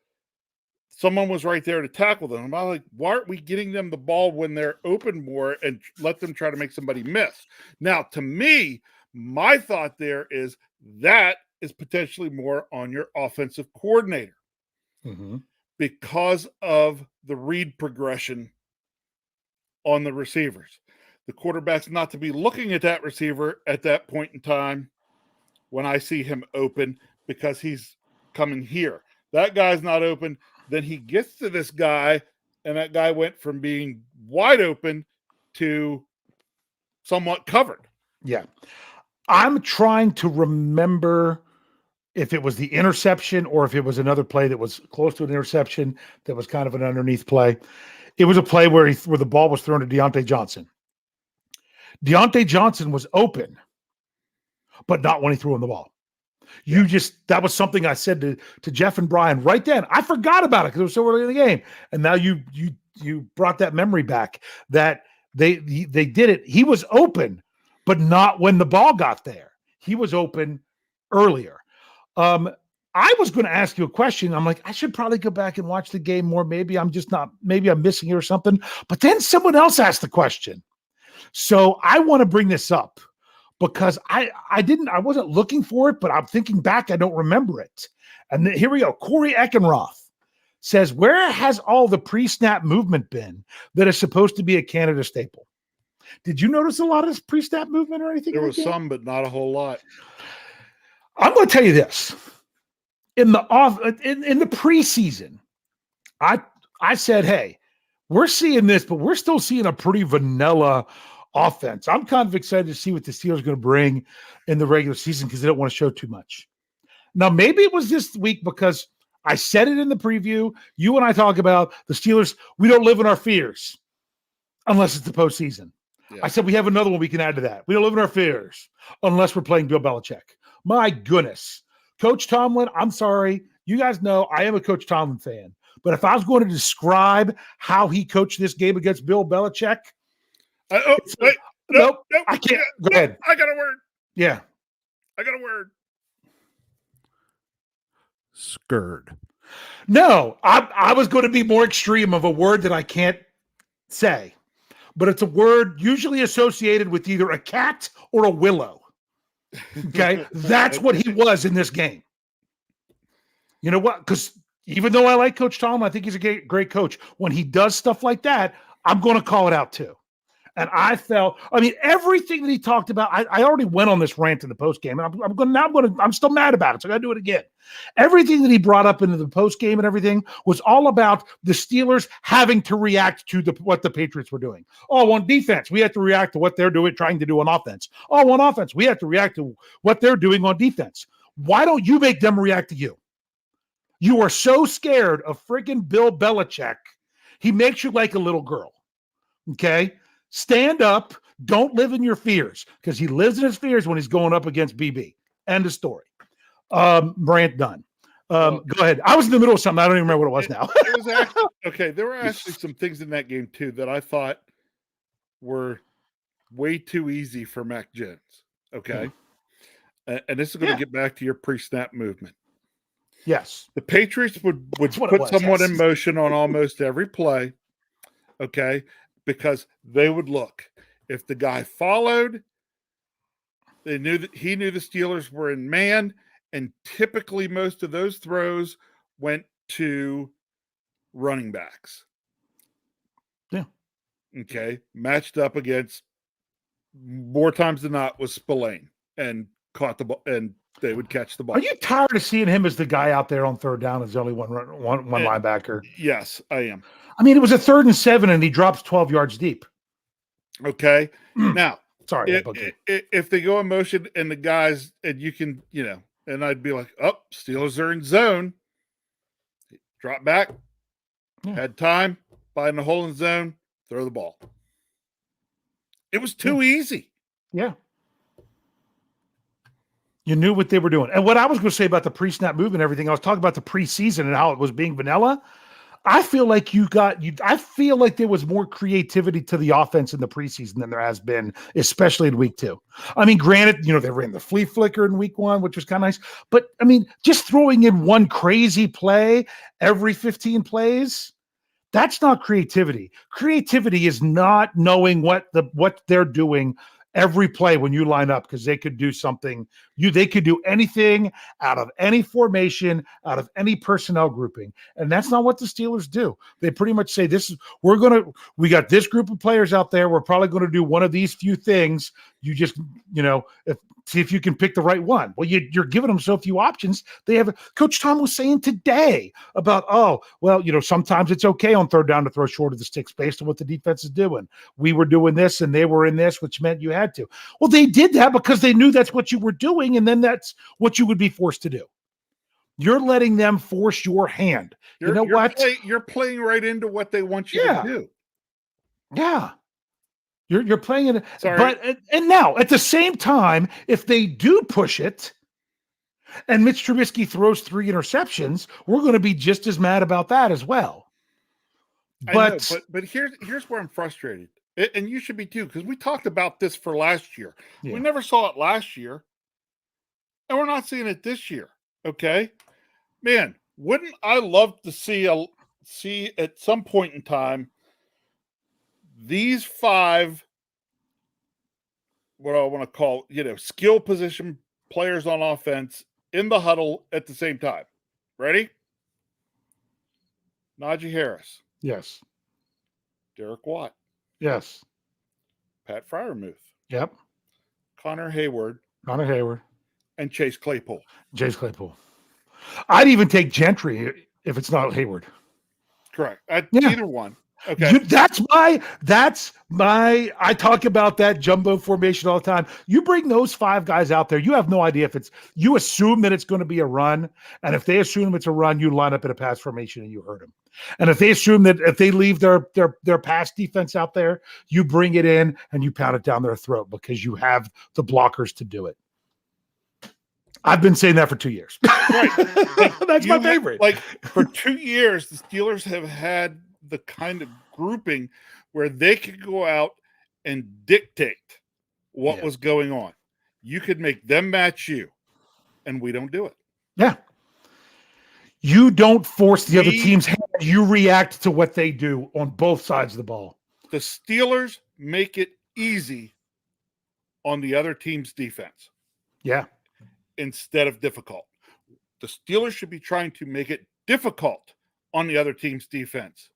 S2: someone was right there to tackle them. I'm like, why aren't we getting them the ball when they're open more and let them try to make somebody miss? Now, to me, my thought there is that is potentially more on your offensive coordinator because of the read progression on the receivers. The quarterback's not to be looking at that receiver at that point in time when I see him open because he's coming here. That guy's not open. Then he gets to this guy, and that guy went from being wide open to somewhat covered.
S1: Yeah. I'm trying to remember if it was the interception or if it was another play that was close to an interception that was kind of an underneath play. It was a play where the ball was thrown to Deontay Johnson. Deontay Johnson was open, but not when he threw him the ball. That was something I said to Jeff and Brian right then. I forgot about it because it was so early in the game. And now you brought that memory back that they did it. He was open, but not when the ball got there. He was open earlier. I was going to ask you a question. I'm like, I should probably go back and watch the game more. Maybe I'm missing it or something. But then someone else asked the question. So I want to bring this up because I wasn't looking for it, but I'm thinking back, I don't remember it. And here we go. Corey Eckenroth says, where has all the pre-snap movement been that is supposed to be a Canada staple? Did you notice a lot of pre-snap movement or anything?
S2: There was some, but not a whole lot.
S1: I'm going to tell you this. In the preseason, I said, hey, we're seeing this, but we're still seeing a pretty vanilla offense. I'm kind of excited to see what the Steelers are going to bring in the regular season because they don't want to show too much. Now, maybe it was this week because I said it in the preview. You and I talk about the Steelers. We don't live in our fears unless it's the postseason. Yeah. I said we have another one we can add to that. We don't live in our fears unless we're playing Bill Belichick. My goodness. Coach Tomlin, I'm sorry. You guys know I am a Coach Tomlin fan. But if I was going to describe how he coached this game against Bill Belichick, nope, I can't. Go ahead.
S2: I got a word.
S1: Yeah.
S2: I got a word. Scared.
S1: No, I was going to be more extreme of a word that I can't say. But it's a word usually associated with either a cat or a willow. Okay? That's what he was in this game. You know what? Because even though I like Coach Tomlin, I think he's a great coach. When he does stuff like that, I'm going to call it out too. And I felt, everything that he talked about, I already went on this rant in the post game, and I'm still mad about it. So I got to do it again. Everything that he brought up into the post game and everything was all about the Steelers having to react to what the Patriots were doing. Oh, on defense, we have to react to what they're trying to do on offense. Oh, on offense, we have to react to what they're doing on defense. Why don't you make them react to you? You are so scared of freaking Bill Belichick. He makes you like a little girl. Okay? Stand up. Don't live in your fears, because he lives in his fears when he's going up against BB. End of story. Brant done. Go ahead. I was in the middle of something. I don't even remember what it was now.
S2: It was actually, okay, there were actually some things in that game, too, that I thought were way too easy for Mac Jones. Okay? And this is going to get back to your pre-snap movement.
S1: Yes.
S2: The Patriots would put someone in motion on almost every play. Okay? Because they would look. If the guy followed, he knew the Steelers were in man, and typically most of those throws went to running backs.
S1: Yeah.
S2: Okay. Matched up against, more times than not, was Spillane, and caught the ball, and they would catch the ball.
S1: Are you tired of seeing him as the guy out there on third down as the only one linebacker?
S2: Yes, I am.
S1: It was a 3rd and 7, and he drops 12 yards deep.
S2: Okay. Now,
S1: sorry.
S2: If they go in motion and the guys, and you can, and I'd be like, oh, Steelers are in zone. Drop back. Yeah. Had time. Find the hole in zone. Throw the ball. It was too easy.
S1: Yeah. You knew what they were doing. And what I was going to say about the pre-snap move and everything, I was talking about the preseason and how it was being vanilla. I feel like I feel like there was more creativity to the offense in the preseason than there has been, especially in week 2. Granted, they ran the flea flicker in week 1, which was kind of nice. But just throwing in one crazy play every 15 plays, that's not creativity. Creativity is not knowing what they're doing every play when you line up, because they could do something. They could do anything out of any formation, out of any personnel grouping. And that's not what the Steelers do. They pretty much say, we got this group of players out there. We're probably going to do one of these few things. You just, see if you can pick the right one. Well, you're giving them so few options. Coach Tom was saying today about, sometimes it's okay on third down to throw short of the sticks based on what the defense is doing. We were doing this and they were in this, which meant you had to. Well, they did that because they knew that's what you were doing, and then that's what you would be forced to do. You're letting them force your hand. You're
S2: playing right into what they want you to do.
S1: Yeah. You're playing it. Sorry. But and now at the same time, if they do push it and Mitch Trubisky throws 3 interceptions, we're going to be just as mad about that as well.
S2: But here's where I'm frustrated. And you should be too, because we talked about this for last year. Yeah. We never saw it last year, and we're not seeing it this year. Okay, man, wouldn't I love to see at some point in time these 5, what I want to call, skill position players on offense in the huddle at the same time. Ready? Najee Harris.
S1: Yes.
S2: Derek Watt.
S1: Yes.
S2: Pat Freiermuth.
S1: Yep.
S2: Connor Hayward. And Chase Claypool.
S1: I'd even take Gentry if it's not Hayward.
S2: Correct. Either one. Okay.
S1: That's my, I talk about that jumbo formation all the time. You bring those 5 guys out there, you have no idea if you assume that it's going to be a run. And if they assume it's a run, you line up in a pass formation and you hurt them. And if they assume that if they leave their pass defense out there, you bring it in and you pound it down their throat because you have the blockers to do it. I've been saying that for 2 years.
S2: Right.
S1: That's my favorite.
S2: Like for 2 years, the Steelers have had the kind of grouping where they could go out and dictate what was going on. You could make them match you, and we don't do it.
S1: Yeah. You don't force the other team's hand. You react to what they do on both sides of the ball.
S2: The Steelers make it easy on the other team's defense.
S1: Yeah.
S2: Instead of difficult. The Steelers should be trying to make it difficult on the other team's defense.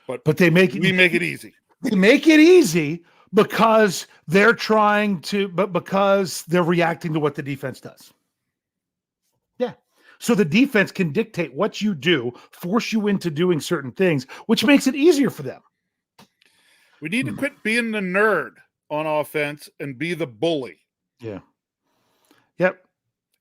S2: But
S1: we make it
S2: easy.
S1: They make it easy because they're because they're reacting to what the defense does. Yeah. So the defense can dictate what you do, force you into doing certain things, which makes it easier for them.
S2: We need to quit being the nerd on offense and be the bully.
S1: Yeah. Yep.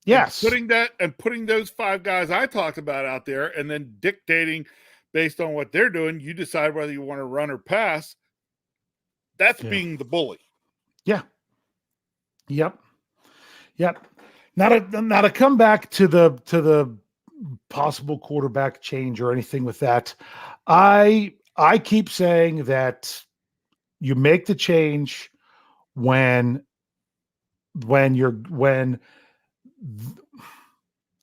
S1: Yes.
S2: And putting those 5 guys I talked about out there and then dictating based on what they're doing, you decide whether you want to run or pass. That's being the bully.
S1: Yeah. Yep. Now to come back to the possible quarterback change or anything with that, I keep saying that you make the change when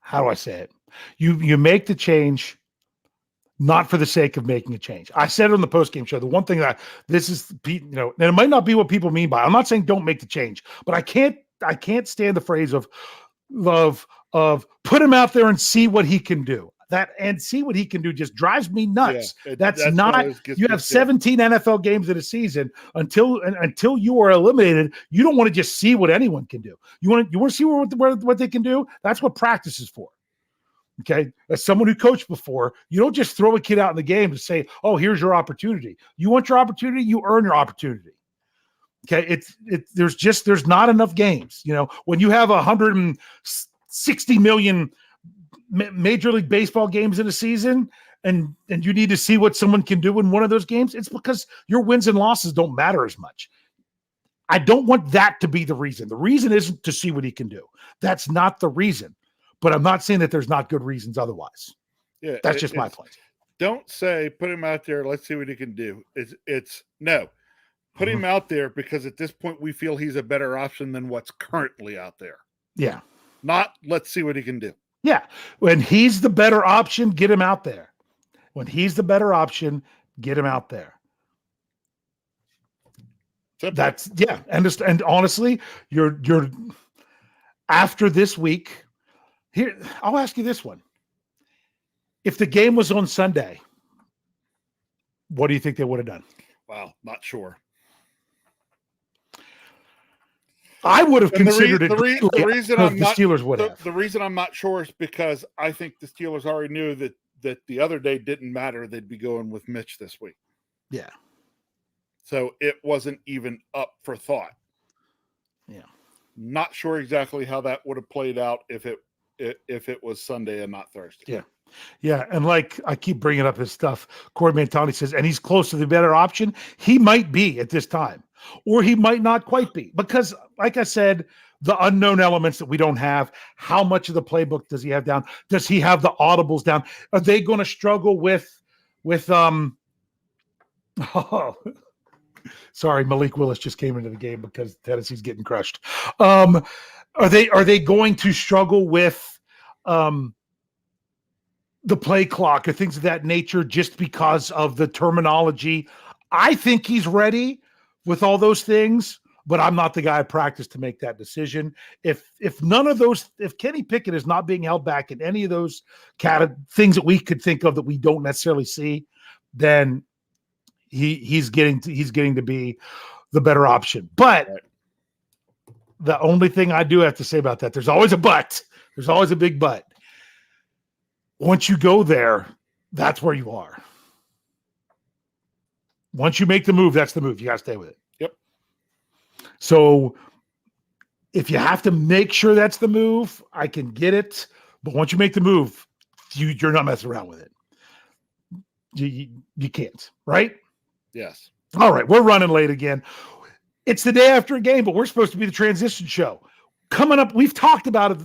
S1: how do I say it? You make the change not for the sake of making a change. I said it on the postgame show. The one thing and it might not be what people mean by, I'm not saying don't make the change, but I can't stand the phrase of put him out there and see what he can do. That and see what he can do just drives me nuts. Yeah, that's not. You have 17 NFL games in a season. Until you are eliminated, you don't want to just see what anyone can do. You want to see what they can do. That's what practice is for. Okay, as someone who coached before, you don't just throw a kid out in the game to say, "Oh, here's your opportunity." You want your opportunity, you earn your opportunity. Okay, there's not enough games. When you have 160 million Major League Baseball games in a season, and you need to see what someone can do in one of those games, it's because your wins and losses don't matter as much. I don't want that to be the reason. The reason isn't to see what he can do. That's not the reason. But I'm not saying that there's not good reasons otherwise. Yeah, that's just my point.
S2: Don't say put him out there. Let's see what he can do. It's no, put him out there because at this point we feel he's a better option than what's currently out there.
S1: Yeah,
S2: not let's see what he can do.
S1: Yeah, when he's the better option, get him out there. When he's the better option, get him out there. That's and honestly, you're after this week. Here, I'll ask you this one. If the game was on Sunday, what do you think they would have done?
S2: Wow, not sure.
S1: I would have considered it.
S2: The reason I'm not,
S1: Steelers would have.
S2: The reason I'm not sure is because I think the Steelers already knew that the other day didn't matter. They'd be going with Mitch this week.
S1: Yeah.
S2: So it wasn't even up for thought.
S1: Yeah.
S2: Not sure exactly how that would have played out if it was Sunday and not Thursday.
S1: Yeah. Yeah. And like I keep bringing up his stuff, Corey Mantani says, and he's close to the better option. He might be at this time, or he might not quite be because, like I said, the unknown elements that we don't have, how much of the playbook does he have down? Does he have the audibles down? Are they going to struggle with sorry, Malik Willis just came into the game because Tennessee's getting crushed. Are they going to struggle with the play clock or things of that nature just because of the terminology? I think he's ready with all those things, but I'm not the guy I practice to make that decision. If none of those, if Kenny Pickett is not being held back in any of those things that we could think of that we don't necessarily see, then he's getting to be the better option. But the only thing I do have to say about that, there's always a but. There's always a big but. Once you go there, that's where you are. Once you make the move, that's the move. You got to stay with it.
S2: Yep.
S1: So if you have to make sure that's the move, I can get it. But once you make the move, you're not messing around with it. You can't, right?
S2: Yes.
S1: All right, we're running late again. It's the day after a game, but we're supposed to be the transition show. Coming up, we've talked about it,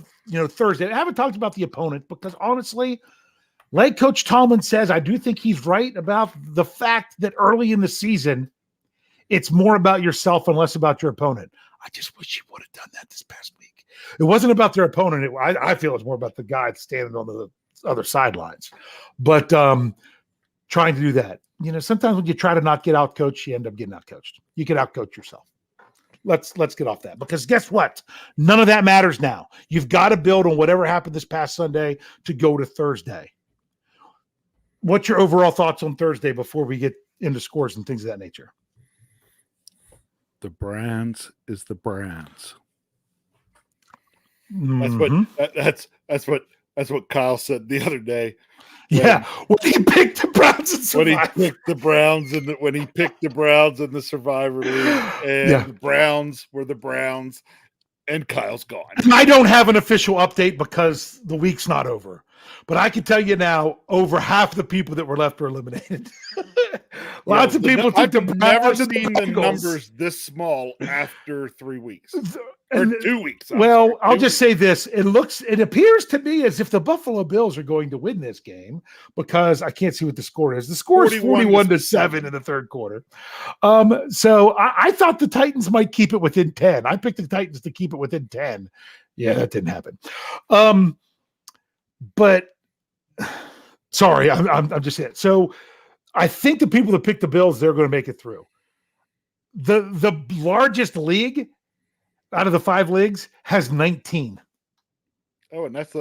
S1: Thursday. I haven't talked about the opponent because honestly, like Coach Tomlin says, I do think he's right about the fact that early in the season, it's more about yourself and less about your opponent. I just wish he would have done that this past week. It wasn't about their opponent. I feel it's more about the guy standing on the other sidelines. But trying to do that. Sometimes when you try to not get out coached, you end up getting out coached. You can out coach yourself. Let's get off that, because guess what? None of that matters now. You've got to build on whatever happened this past Sunday to go to Thursday. What's your overall thoughts on Thursday before we get into scores and things of that nature?
S2: The Browns is the Browns.
S1: Mm-hmm.
S2: That's what Kyle said the other day.
S1: Yeah, when he picked the Browns and Survivor.
S2: When he picked the Browns in the Survivor League, and the Browns were the Browns, and Kyle's gone.
S1: I don't have an official update because the week's not over. But I can tell you now, over half the people that were left were eliminated. Lots of people took the Browns.
S2: I've never seen the numbers this small after 3 weeks. Or 2 weeks.
S1: I'll just say this. It appears to me as if the Buffalo Bills are going to win this game, because I can't see what the score is. The score is 41-7 in the third quarter. So I thought the Titans might keep it within 10. I picked the Titans to keep it within 10. Yeah, that didn't happen. But sorry, I'm just saying. So I think the people that picked the Bills, they're going to make it through. The largest league out of the 5 leagues has 19.
S2: Oh, and that's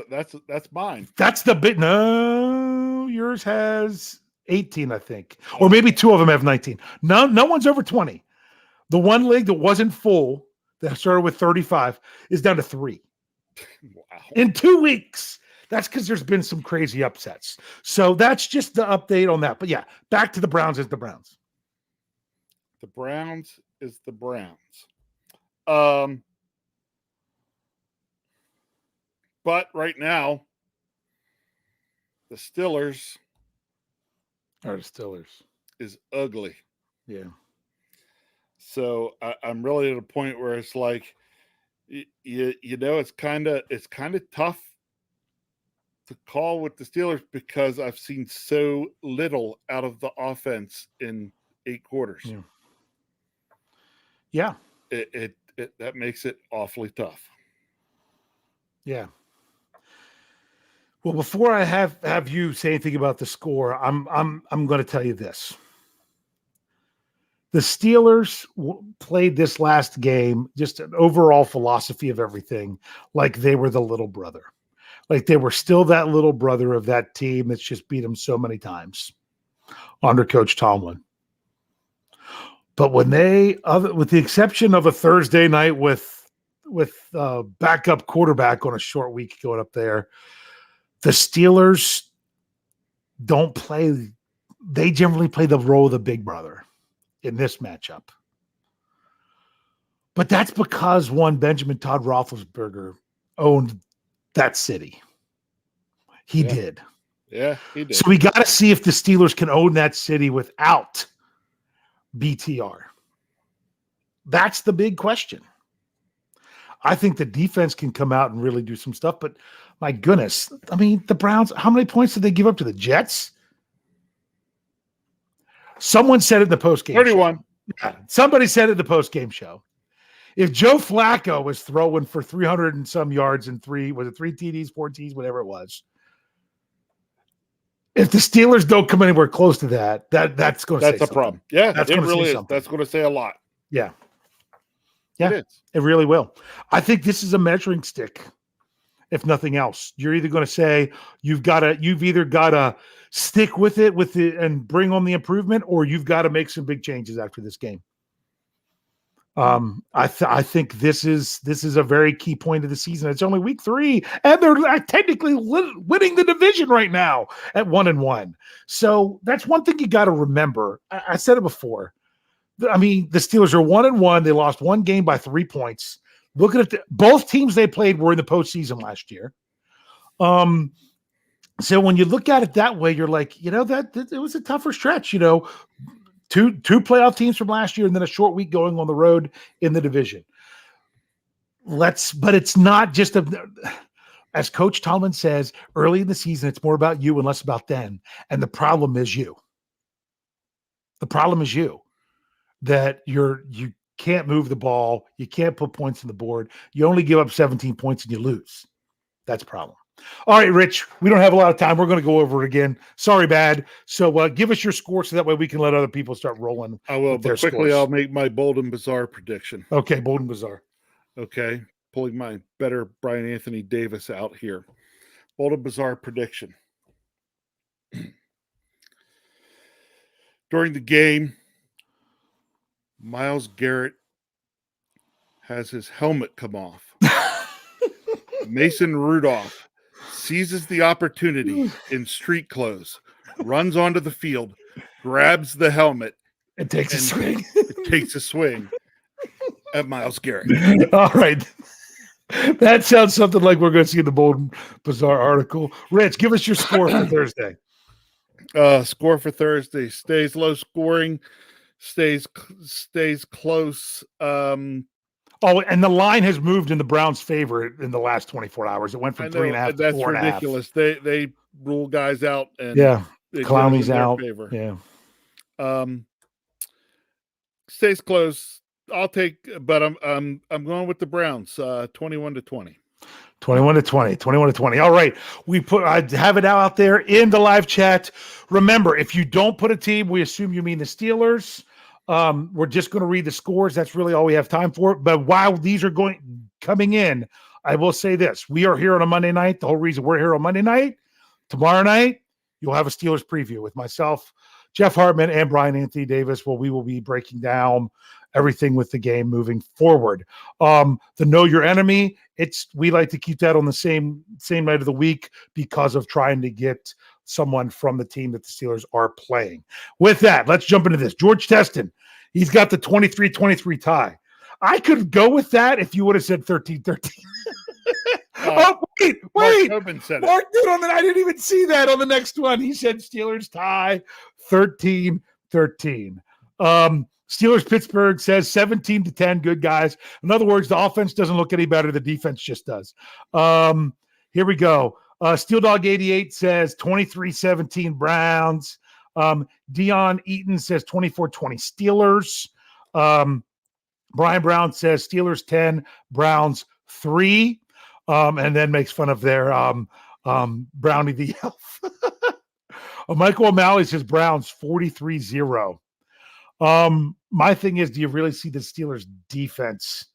S2: mine.
S1: That's the bit. No, yours has 18, I think, or maybe 2 of them have 19. No one's over 20. The one league that wasn't full, that started with 35, is down to 3.
S2: Wow!
S1: In 2 weeks. That's because there's been some crazy upsets. So that's just the update on that. But yeah, back to the Browns is the Browns.
S2: The Browns is the Browns. But right now, the Steelers
S1: are the Steelers.
S2: Is ugly.
S1: Yeah.
S2: So I'm really at a point where it's like, it's kind of tough to call with the Steelers because I've seen so little out of the offense in 8 quarters.
S1: Yeah.
S2: It that makes it awfully tough.
S1: Yeah. Well, before I have you say anything about the score, I'm going to tell you this. The Steelers played this last game, just an overall philosophy of everything, like they were the little brother. Like they were still that little brother of that team that's just beat them so many times under Coach Tomlin. But when with the exception of a Thursday night with backup quarterback on a short week going up there, the Steelers don't play. They generally play the role of the big brother in this matchup. But that's because Benjamin Todd Roethlisberger owned that city. He did.
S2: Yeah, he did.
S1: So we got to see if the Steelers can own that city without BTR. That's the big question. I think the defense can come out and really do some stuff, but my goodness, I mean, the Browns, how many points did they give up to the Jets? Someone said it in the postgame
S2: 31.
S1: show. Yeah, somebody said it in the postgame show. If Joe Flacco was throwing for 300 and some yards and 3 TDs, 4 TDs, whatever it was, if the Steelers don't come anywhere close to that's going to say
S2: that's a problem. Yeah,
S1: that's
S2: it
S1: going to
S2: really
S1: say
S2: is.
S1: something.
S2: That's going to say a lot.
S1: Yeah. Yeah, it really will. I think this is a measuring stick, if nothing else. You're either going to say you've either got to stick with it and bring on the improvement, or you've got to make some big changes after this game. I think this is a very key point of the season. It's only week 3, and they're technically winning the division right now at 1-1. So that's one thing you got to remember. I said it before. I mean, the Steelers are 1-1. They lost one game by 3 points. Looking at both teams they played were in the postseason last year. So when you look at it that way, you're like, that it was a tougher stretch. Two playoff teams from last year, and then a short week going on the road in the division. But it's not just as Coach Tomlin says early in the season, it's more about you and less about them. And the problem is you. The problem is you. That you can't move the ball, you can't put points on the board, you only give up 17 points and you lose. That's a problem. All right, Rich, we don't have a lot of time. We're going to go over it again. Sorry, bad. So give us your score so that way we can let other people start rolling.
S2: I will, but quickly scores. I'll make my bold and bizarre prediction.
S1: Okay, bold and bizarre.
S2: Okay, pulling my better Brian Anthony Davis out here. Bold and bizarre prediction. During the game, Myles Garrett has his helmet come off. Mason Rudolph seizes the opportunity in street clothes, runs onto the field, grabs the helmet,
S1: and takes a swing.
S2: Takes a swing at Myles Garrett.
S1: All right. That sounds something like we're going to see in the Bold and Bizarre article. Rich, give us your score for Thursday.
S2: Score for Thursday stays low scoring, stays close.
S1: And the line has moved in the Browns' favor in the last 24 hours. It went from 3.5 to 4.5.
S2: That's ridiculous. They rule guys out, and
S1: Clowney's out.
S2: Favor.
S1: Yeah.
S2: Stays close. I'll take, but I'm going with the Browns. 21-20.
S1: 21-20. All right. I have it out there in the live chat. Remember, if you don't put a team, we assume you mean the Steelers. We're just going to read the scores. That's really all we have time for. But while these are coming in, I will say this. We are here on a Monday night. The whole reason we're here on Monday night, tomorrow night, you'll have a Steelers preview with myself, Jeff Hartman, and Brian Anthony Davis. We will be breaking down everything with the game moving forward. The Know Your Enemy, we like to keep that on the same night of the week because of trying to get someone from the team that the Steelers are playing. With that, let's jump into this. George Teston, he's got the 23-23 tie. I could go with that if you would have said 13-13. Wait. Mark did on that. I didn't even see that on the next one. He said Steelers tie 13-13. Steelers Pittsburgh says 17-10. Good guys. In other words, the offense doesn't look any better. The defense just does. Here we go. Steel Dog 88 says 23-17 Browns. Dion Eaton says 24-20 Steelers. Brian Brown says Steelers 10, Browns 3. And then makes fun of their Brownie the Elf. Michael O'Malley says Browns 43-0. My thing is, do you really see the Steelers defense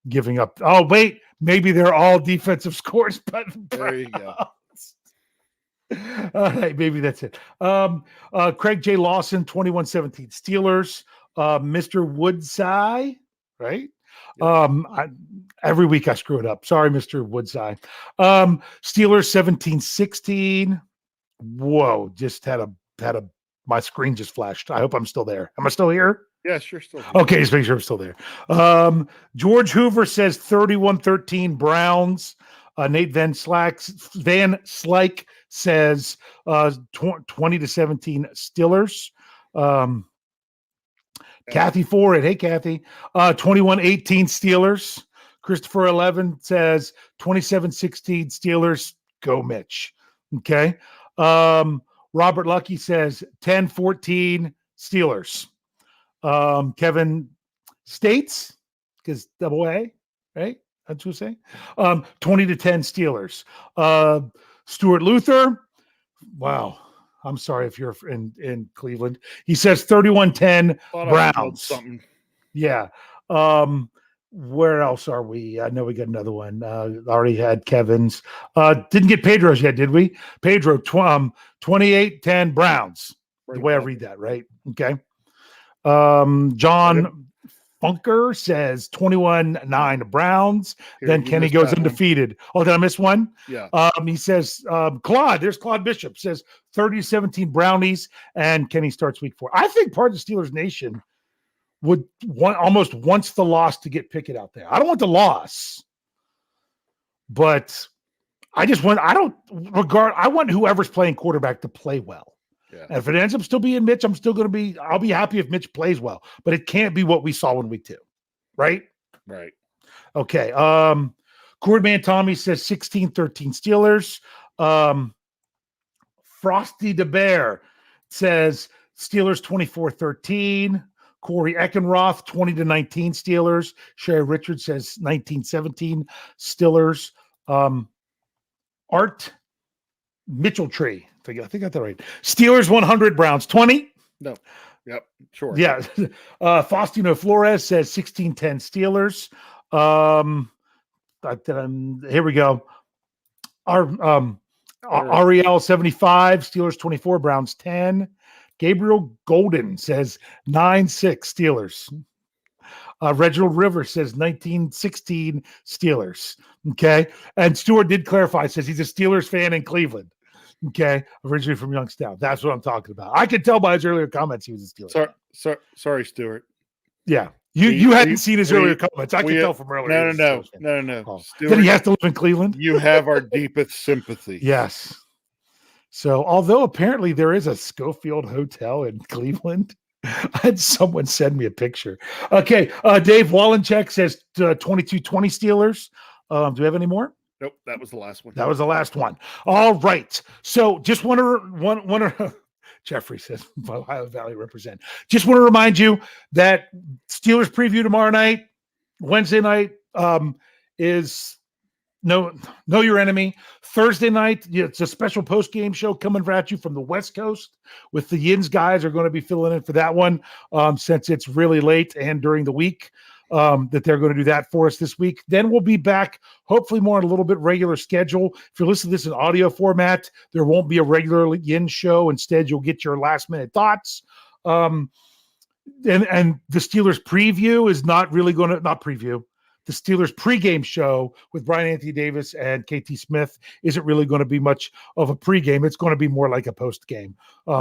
S1: giving up? Oh, wait, maybe they're all defensive scores, but
S2: there you go.
S1: All right, maybe that's it. Craig J. Lawson, 21-17 Steelers. Mr. Woodside, right? Yep. Every week I screw it up. Sorry, Mr. Woodside. Steelers 17-16. Whoa, just had a my screen just flashed. I hope I'm still there. Am I still here?
S2: Yes, you're still here.
S1: Okay, just make sure I'm still there. George Hoover says 31-13 Browns. Nate Van Slyke says 20-17 Steelers. Kathy Ford, hey Kathy, 21-18 Steelers. Christopher 11 says 27-16 Steelers. Go Mitch. Okay. Robert Lucky says 10-14 Steelers. Kevin States, because double A, right? That's what I'm saying. 20-10 Steelers. Stuart Luther, wow. I'm sorry if you're in Cleveland. He says 31-10 Browns. Yeah. Where else are we? I know we got another one. Already had Kevin's. Didn't get Pedro's yet, did we? Pedro, 28-10 Browns. The way I read that, right? Okay. John Funker says 21-9 Browns.
S2: Here,
S1: Then
S2: you
S1: Kenny
S2: missed
S1: goes
S2: that one.
S1: undefeated. Oh, did I miss one?
S2: Yeah.
S1: He says Claude. There's Claude Bishop says 30-17 Brownies, and Kenny starts week 4. I think part of the Steelers Nation would almost wants the loss to get Pickett out there. I don't want the loss, but I want whoever's playing quarterback to play well.
S2: Yeah.
S1: And if it ends up still being Mitch, I'll be happy if Mitch plays well, but it can't be what we saw in week 2. Right?
S2: Right.
S1: Okay. Cordman Tommy says 16-13 Steelers. Frosty the Bear says Steelers 24-13. Corey Eckenroth 20-19 Steelers. Sherry Richards says 19-17 Steelers. Art Mitchell Tree. I think I got that right. Steelers 100, Browns 20.
S2: No. Yep. Sure.
S1: Yeah. Faustino Flores says 16-10 Steelers. Here we go. Ariel 75, Steelers 24, Browns 10. Gabriel Golden says 9-6 Steelers. Reginald Rivers says 19-16 Steelers. Okay. And Stewart did clarify, says he's a Steelers fan in Cleveland. Okay. Originally from Youngstown. That's what I'm talking about. I could tell by his earlier comments he was a Steelers fan.
S2: Sorry, Stewart.
S1: Yeah. You hadn't seen his earlier comments. I could tell from earlier.
S2: No.
S1: Oh.
S2: Stewart,
S1: Then he has to live in Cleveland?
S2: You have our deepest sympathy.
S1: Yes. So, although apparently there is a Schofield Hotel in Cleveland, I had someone send me a picture. Okay. Dave Wallencheck says 22-20 Steelers. Do we have any more?
S2: Nope. That was the last one.
S1: That was the last one. All right. So, just want to Jeffrey says, Ohio Valley represent. Just want to remind you that Steelers preview tomorrow night, Wednesday night is Know Your Enemy. Thursday night, it's a special post-game show coming at you from the West Coast with the Yins guys are going to be filling in for that one since it's really late and during the week that they're going to do that for us this week. Then we'll be back, hopefully more on a little bit regular schedule. If you're listening to this in audio format, there won't be a regular Yin show. Instead, you'll get your last-minute thoughts. And the Steelers preview is not preview. The Steelers pregame show with Brian Anthony Davis and KT Smith isn't really going to be much of a pregame. It's going to be more like a postgame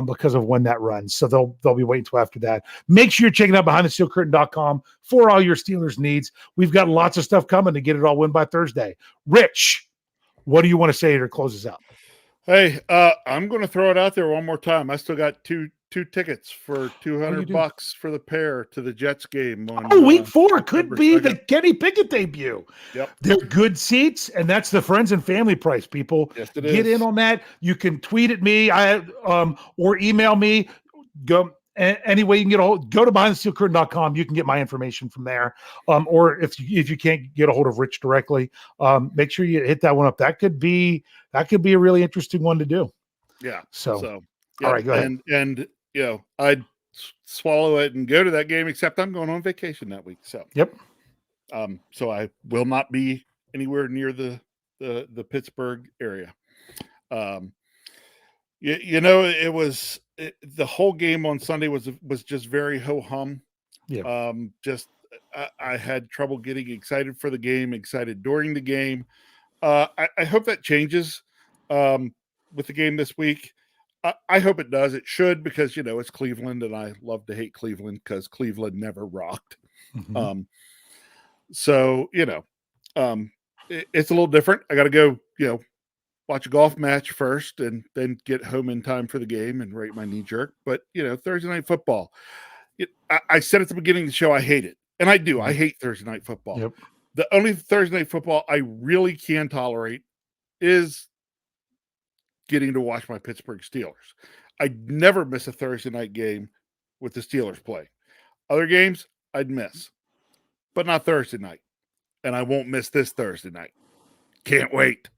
S1: because of when that runs. So they'll be waiting till after that. Make sure you're checking out BehindTheSteelCurtain.com for all your Steelers needs. We've got lots of stuff coming to get it all win by Thursday. Rich, what do you want to say to close us out?
S2: Hey, I'm going to throw it out there one more time. I still got two tickets for $200 for the pair to the Jets game.
S1: Week 4 could be 2nd. The Kenny Pickett debut.
S2: Yep.
S1: They're good seats, and that's the friends and family price, people.
S2: Yes, it
S1: Get
S2: is.
S1: in on that. You can tweet at me or email me. Go any way you can get a hold. Go to BehindTheSteelCurtain.com. You can get my information from there. Or if you can't get a hold of Rich directly, make sure you hit that one up. That could be a really interesting one to do.
S2: Yeah.
S1: So
S2: yeah.
S1: All right, go ahead.
S2: And I'd swallow it and go to that game, except I'm going on vacation that week. So
S1: yep.
S2: So I will not be anywhere near the Pittsburgh area. It was the whole game on Sunday was just very ho-hum.
S1: Yeah.
S2: I had trouble getting excited for the game, excited during the game. I hope that changes with the game this week. I hope it does. It should, because it's Cleveland, and I love to hate Cleveland because Cleveland never rocked.
S1: Mm-hmm.
S2: So it's a little different. I got to go, watch a golf match first, and then get home in time for the game and rate my knee jerk. But Thursday night football. I said at the beginning of the show I hate it, and I do. I hate Thursday night football.
S1: Yep.
S2: The only Thursday night football I really can tolerate is getting to watch my Pittsburgh Steelers. I'd never miss a Thursday night game with the Steelers play. Other games I'd miss, but not Thursday night. And I won't miss this Thursday night. Can't wait.